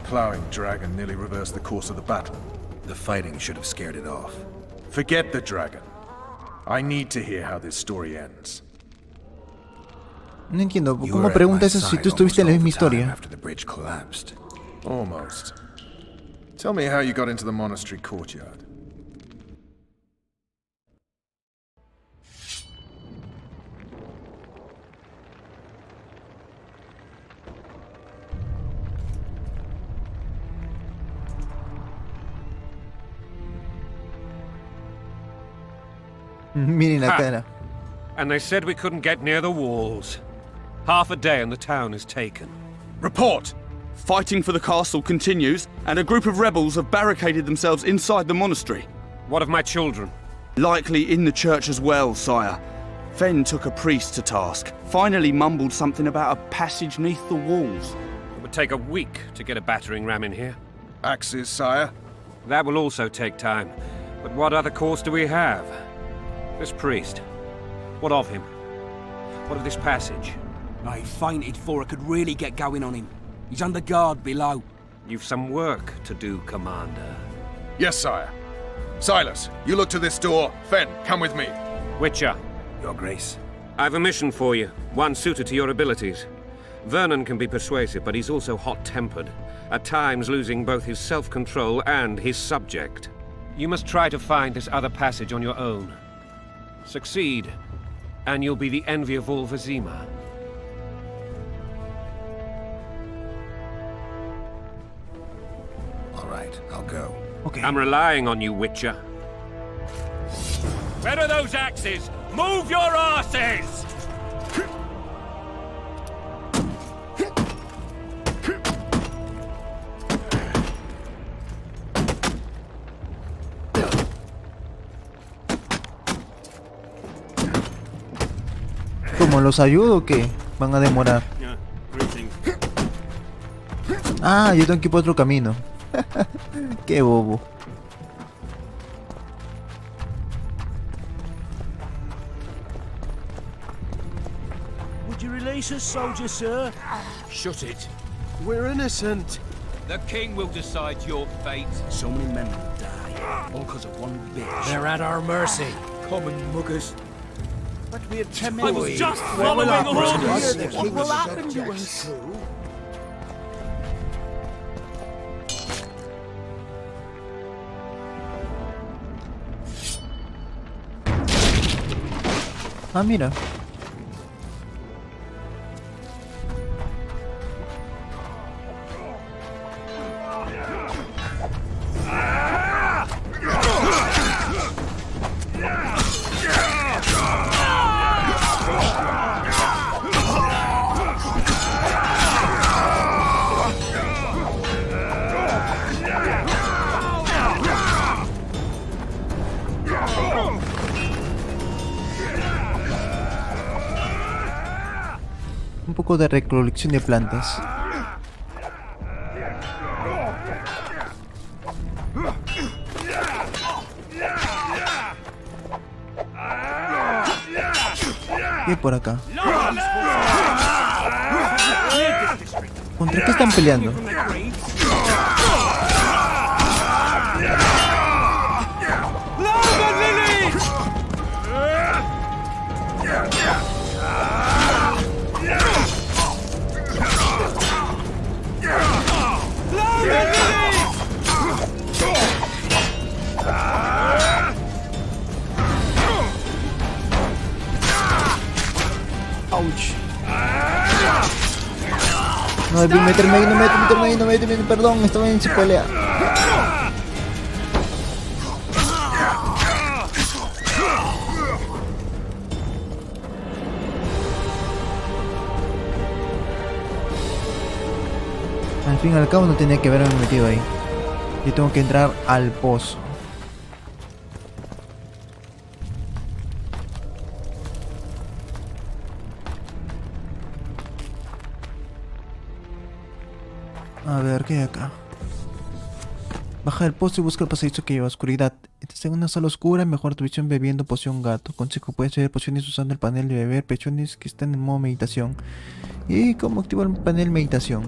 Plowing dragon nearly reversed the course of the battle. The fighting should have scared it off. Forget the dragon. I need to hear how this story ends. No entiendo, ¿cómo preguntas eso si tú estuviste en la misma historia? After the bridge collapsed. Almost. Tell me how you got into the monastery courtyard. Miren la cara. And they said we couldn't get near the walls. Half a day and the town is taken. Report! Fighting for the castle continues, and a group of rebels have barricaded themselves inside the monastery. What of my children? Likely in the church as well, sire. Fen took a priest to task, finally mumbled something about a passage neath the walls. It would take a week to get a battering ram in here. Axes, sire? That will also take time. But what other course do we have? This priest. What of him? What of this passage? I fainted before I could really get going on him. He's under guard below. You've some work to do, Commander. Yes, sire. Silas, you look to this door. Fen, come with me. Witcher. Your Grace. I've a mission for you, one suited to your abilities. Vernon can be persuasive, but he's also hot-tempered, at times losing both his self-control and his subject. You must try to find this other passage on your own. Succeed, and you'll be the envy of all Vizima. All right, I'll go. Okay. I'm relying on you, Witcher. Where are those axes? Move your asses! ¿Cómo los ayudo o qué? Van a demorar. Ah, yo tengo que ir por otro camino. Qué bobo. Would you release us, soldier, sir? Shut it. We're innocent. The king will decide your fate. So many men will die, all because of one bitch. They're at our mercy. Common muggers. But we had 10 I was just following orders. What will happen to us? Ah, mira. Un poco de recolección de plantas. Y por acá. ¿Contra qué están peleando? No debí meterme ahí, no me meterme, perdón, estaba en su pelea. fin y al cabo no tenía que haberme metido ahí. Yo tengo que entrar al pozo. A ver, ¿qué hay acá? Baja del pozo y busca el pasadizo que lleva oscuridad. Estás en una sala oscura, mejora tu visión bebiendo poción gato. Consejo, puedes beber pociones usando el panel de beber pociones que están en modo meditación. ¿Y cómo activar el panel meditación?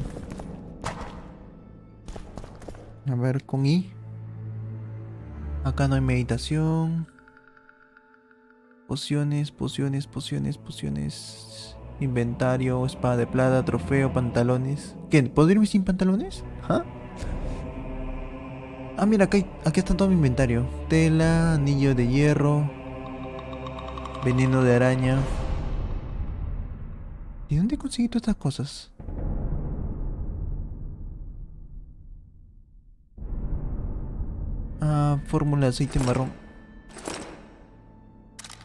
A ver, con I. Acá no hay meditación. Pociones, pociones, pociones, pociones. Inventario, espada de plata, trofeo, pantalones. ¿Qué? ¿Puedo irme sin pantalones? ¿Ah? Ah, mira, aquí está todo mi inventario. Tela, anillo de hierro, veneno de araña. ¿Y dónde conseguí todas estas cosas? Ah, fórmula de aceite marrón.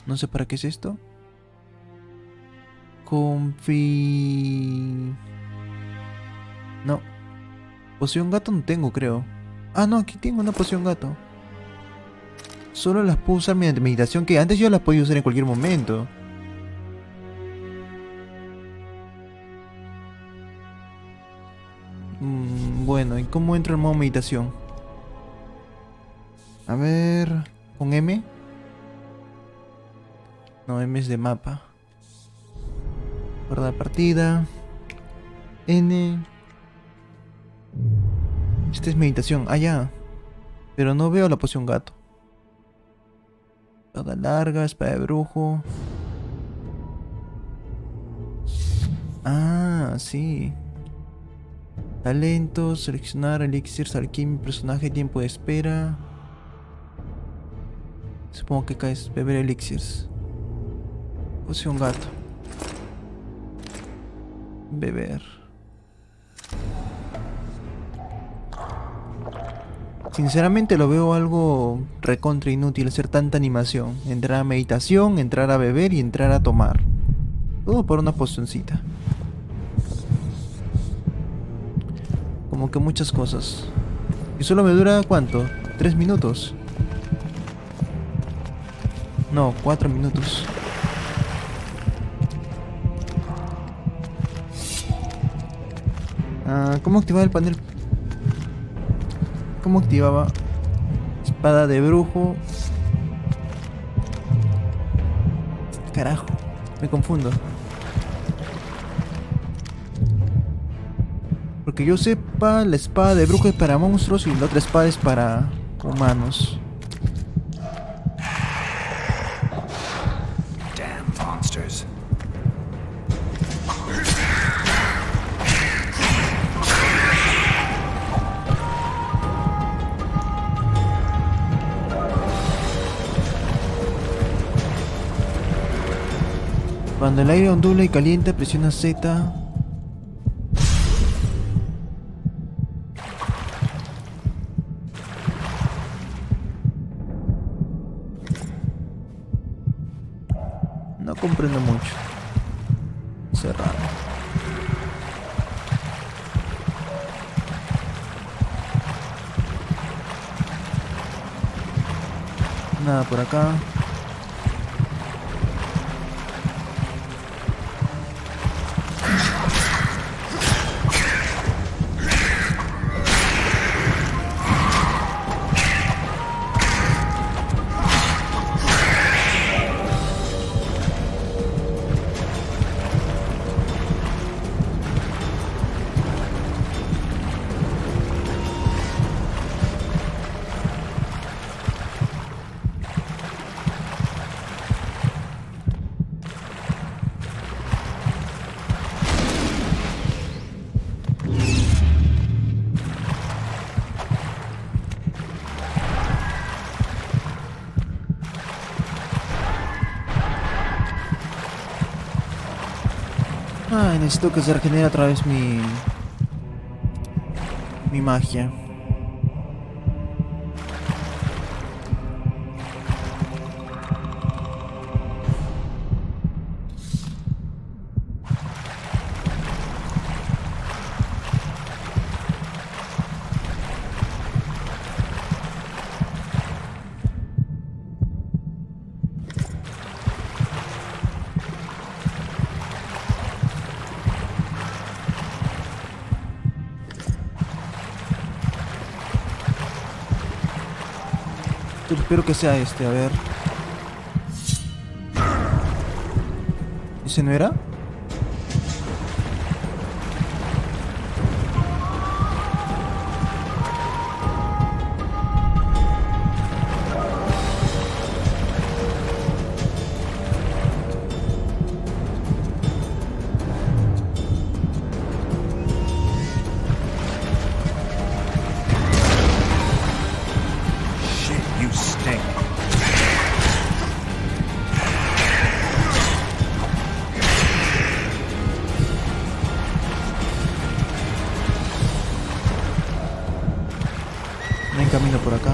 No sé para qué es esto. No. Poción gato no tengo, creo. Ah, no, aquí tengo una poción gato. Solo las puedo usar mediante meditación, que antes yo las podía usar en cualquier momento. Bueno, ¿y cómo entro en modo meditación? A ver... ¿Con M? No, M es de mapa. Guardar partida. N. Esta es meditación. Ah, ya. Pero no veo la poción gato. Espada larga, espada de brujo. Ah, sí. Talentos, seleccionar elixirs, alquimia, personaje, tiempo de espera. Supongo que acá es beber elixirs. Poción gato. Beber. Sinceramente lo veo algo recontra inútil hacer tanta animación. Entrar a meditación, entrar a beber y entrar a tomar. Todo por una pocioncita. Como que muchas cosas. Y solo me dura ¿cuánto? 3 minutos. No, 4 minutos. ¿Cómo activar el panel? ¿Cómo activaba? Espada de brujo. Carajo, me confundo. Porque yo sepa, la espada de brujo es para monstruos y la otra espada es para humanos. Damn monsters. Cuando el aire ondula y calienta, presiona Z. No comprendo mucho. Cerrado. Nada por acá. Ay, necesito que se regenere otra vez mi magia. Espero que sea este, a ver. ¿Ese no era? No hay camino por acá.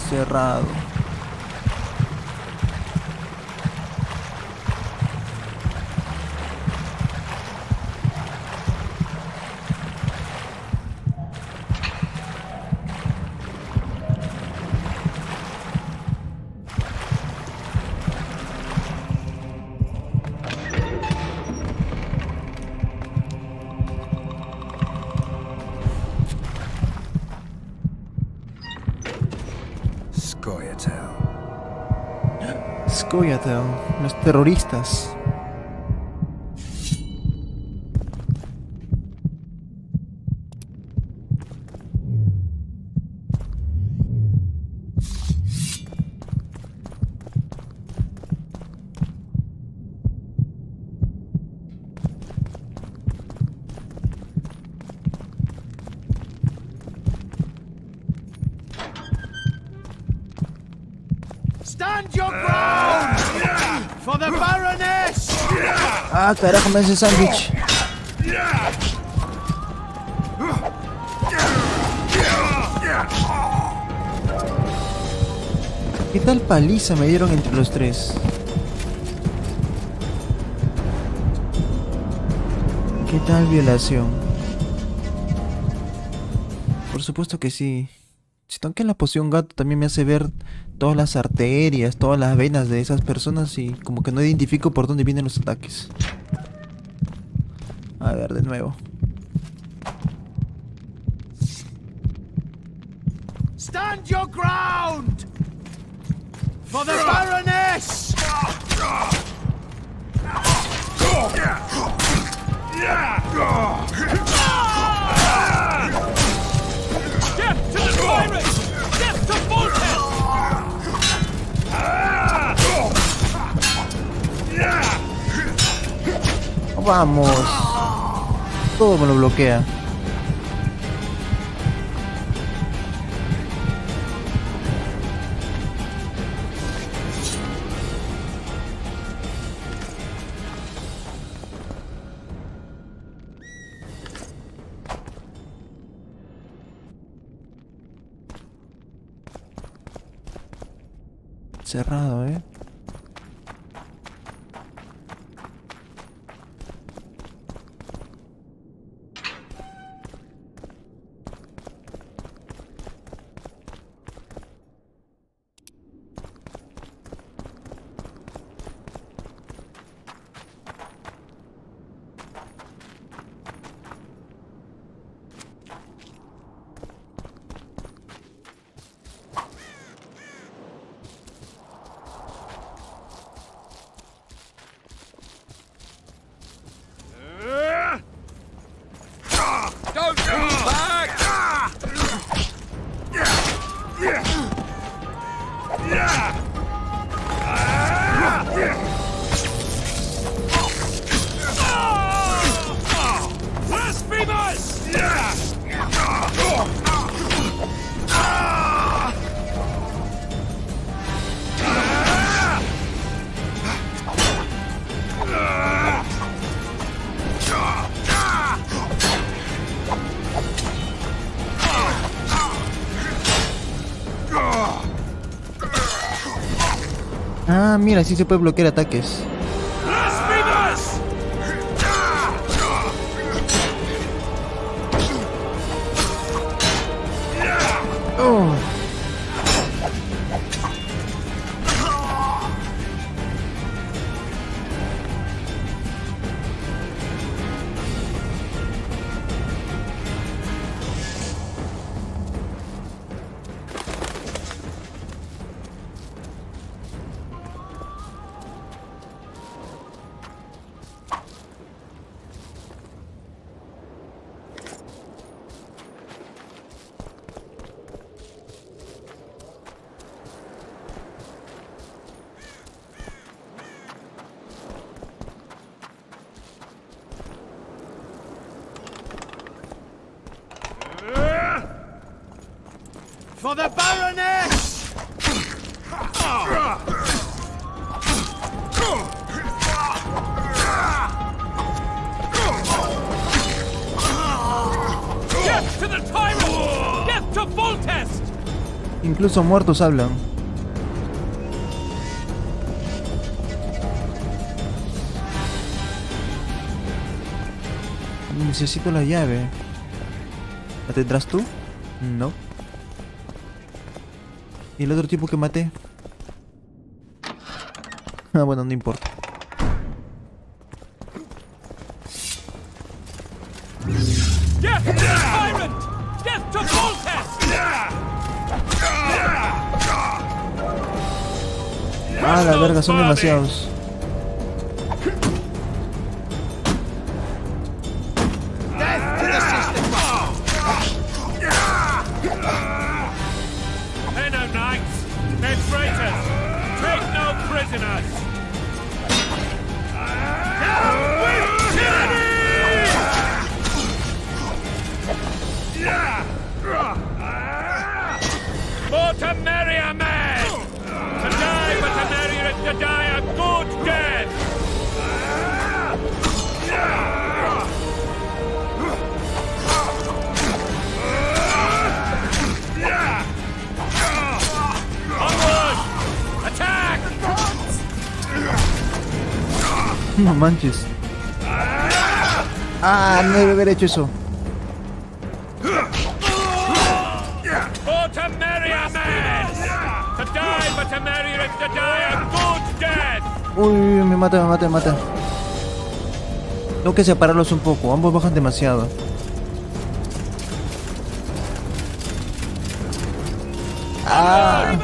Cerrado. Scoia'tael, los terroristas. Stand your ground! For the Baroness! Ah, carajo, me hace sándwich. ¿Qué tal paliza me dieron entre los tres? ¿Qué tal violación? Por supuesto que sí. Si toqué la poción gato también me hace ver todas las arterias, todas las venas de esas personas y como que no identifico por dónde vienen los ataques. A ver, de nuevo. Stand your ground! For the Baroness! Death to the pirates! Death to Voltaire! Vamos. Todo me lo bloquea. Cerrado, ¿eh? Don't go back! Blasphemous! Ah, mira, sí se puede bloquear ataques. Blasphemous! For the Baroness! Death to the tyrant! Death to Voltest! Incluso muertos hablan. Necesito la llave. ¿La tendrás tú? No. ¿Y el otro tipo que maté? Ah, bueno, no importa. Death to the tyrant! Death to Voltest! Ah, la verga, son demasiados. No manches. Ah, no debe haber hecho eso. Uy, me mata. Tengo que separarlos un poco, ambos bajan demasiado. Ah.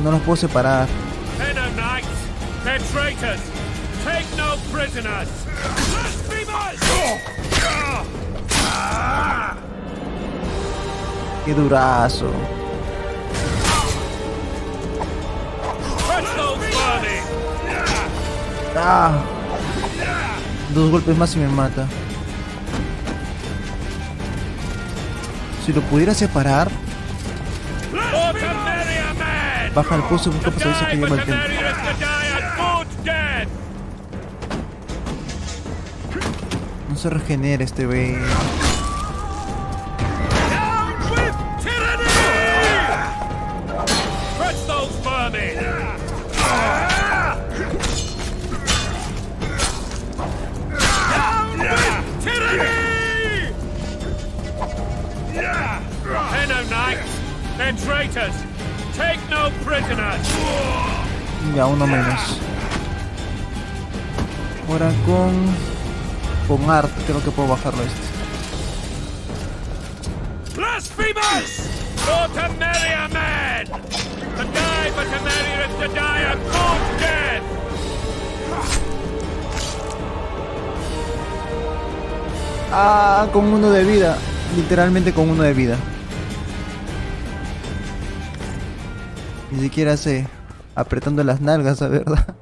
No los puedo separar. Qué durazo. Ah. 2 golpes más y me mata. Si lo pudiera separar. Baja el pozo y busca pasadizo que lleva el templo. No se regenera este wey. Ya uno menos. Ahora con art creo que puedo bajarlo este. Blasphemous! For to marry a man! To die but to marry is to die a good death! Ah, con 1 de vida. Literalmente con 1 de vida. Ni siquiera sé. Apretando las nalgas, la verdad.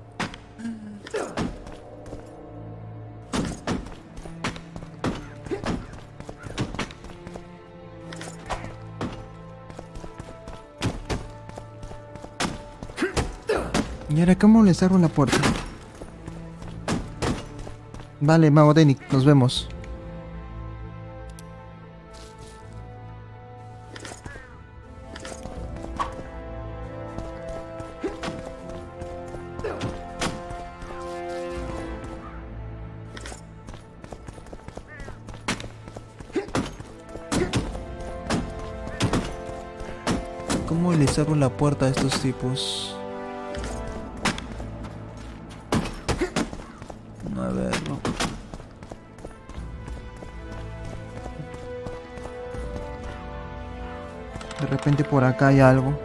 ¿Y ahora cómo les abro la puerta? Vale, Mago Denic, nos vemos. ¿Cómo les abro la puerta a estos tipos? A verlo. De repente por acá hay algo.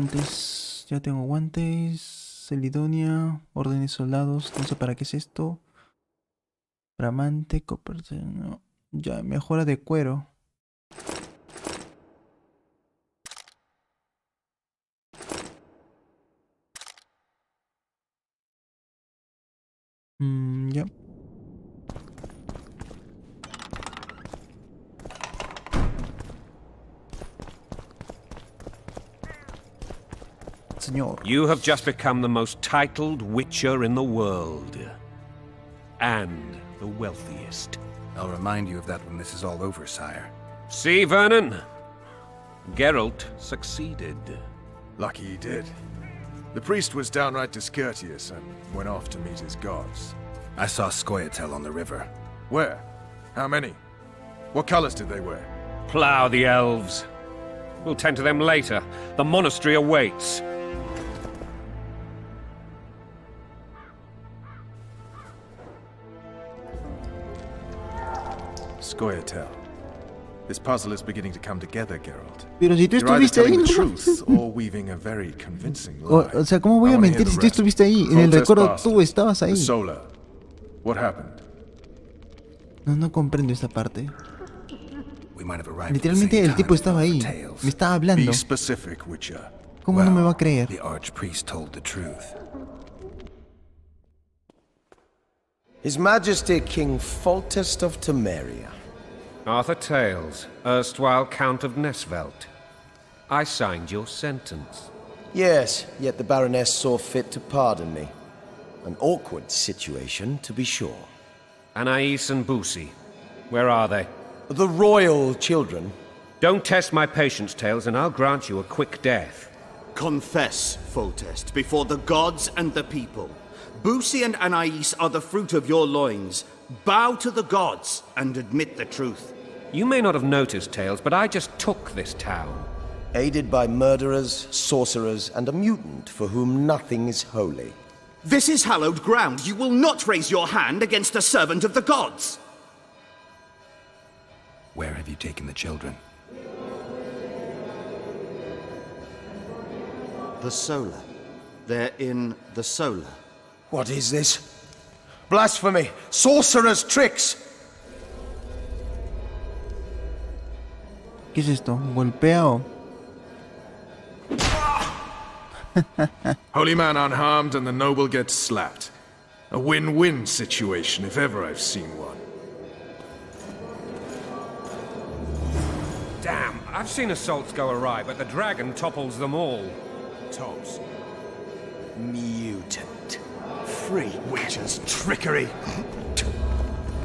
guantes. Ya tengo guantes. Celidonia. Órdenes soldados. No sé para qué es esto. Bramante. Copper. No. Ya, mejora de cuero. Ya. Señor. You have just become the most titled witcher in the world. And the wealthiest. I'll remind you of that when this is all over, sire. See, Vernon? Geralt succeeded. Lucky he did. The priest was downright discourteous and went off to meet his gods. I saw Scoia'tael on the river. Where? How many? What colors did they wear? Plough the elves. We'll tend to them later. The monastery awaits. Scoia'tael. This puzzle is beginning to come together, Geralt. Pero si tú You're either estuviste ahí, telling the ¿no? truth or weaving a very convincing lie. O sea, ¿cómo voy I a wanna hear mentir the si tú rest. estuviste ahí? En el Protest recuerdo bastard. tú estabas ahí. The Solar. What happened? No comprendo esta parte. We might have arrived Literalmente at the el same tipo time with estaba both ahí. the tales. Me estaba hablando. Be specific, Witcher. ¿Cómo no me va a creer? The archpriest told the truth. His Majesty King Foltest of Temeria. Arthur Tales, erstwhile Count of Nesvelt. I signed your sentence. Yes, yet the Baroness saw fit to pardon me. An awkward situation, to be sure. Anais and Boosie, where are they? The royal children. Don't test my patience, Tales, and I'll grant you a quick death. Confess, Foltest, before the gods and the people. Boosie and Anais are the fruit of your loins. Bow to the gods and admit the truth. You may not have noticed, Tales, but I just took this town. Aided by murderers, sorcerers, and a mutant for whom nothing is holy. This is hallowed ground. You will not raise your hand against a servant of the gods. Where have you taken the children? The Solar. They're in the Solar. What is this? Blasphemy! Sorcerer's tricks! ¿Qué es esto? ¿Golpea o...? Holy man unharmed and the noble gets slapped. A win-win situation, if ever I've seen one. Damn, I've seen assaults go awry, but the dragon topples them all. Tops. Mutant. Freak. Witch's trickery.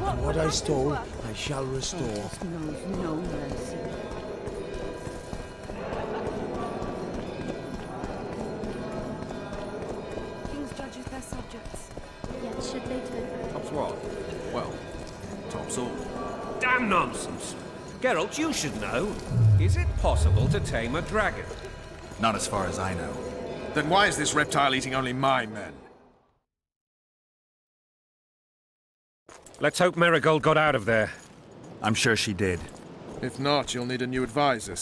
And what I stole, I shall restore. No mercy. King's judges their subjects. Yet should they turn Tops what? Well, tops all. Damn nonsense! Geralt, you should know. Is it possible to tame a dragon? Not as far as I know. Then why is this reptile eating only my men? Let's hope Marigold got out of there. I'm sure she did. If not, you'll need a new advisor.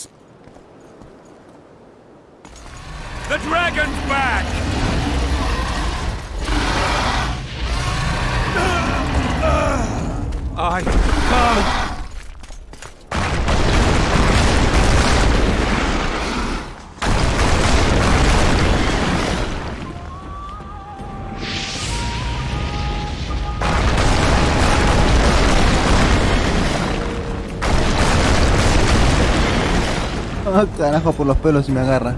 The dragon's back! I can't. Ah, carajo, por los pelos me agarra.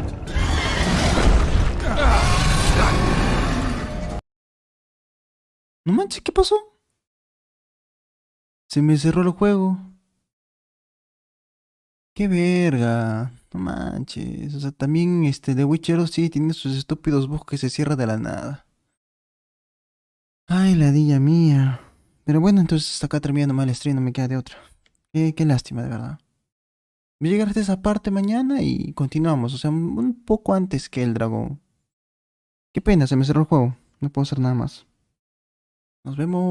No manches, ¿qué pasó? Se me cerró el juego. Qué verga. No manches. O sea, también The Witcher 2 sí tiene sus estúpidos bugs que se cierra de la nada. Ay, ladilla mía. Pero bueno, entonces hasta acá terminando mal el stream, no me queda de otra. Qué lástima, de verdad. Voy a llegar hasta esa parte mañana y continuamos. O sea, un poco antes que el dragón. Qué pena, se me cerró el juego. No puedo hacer nada más. Nos vemos.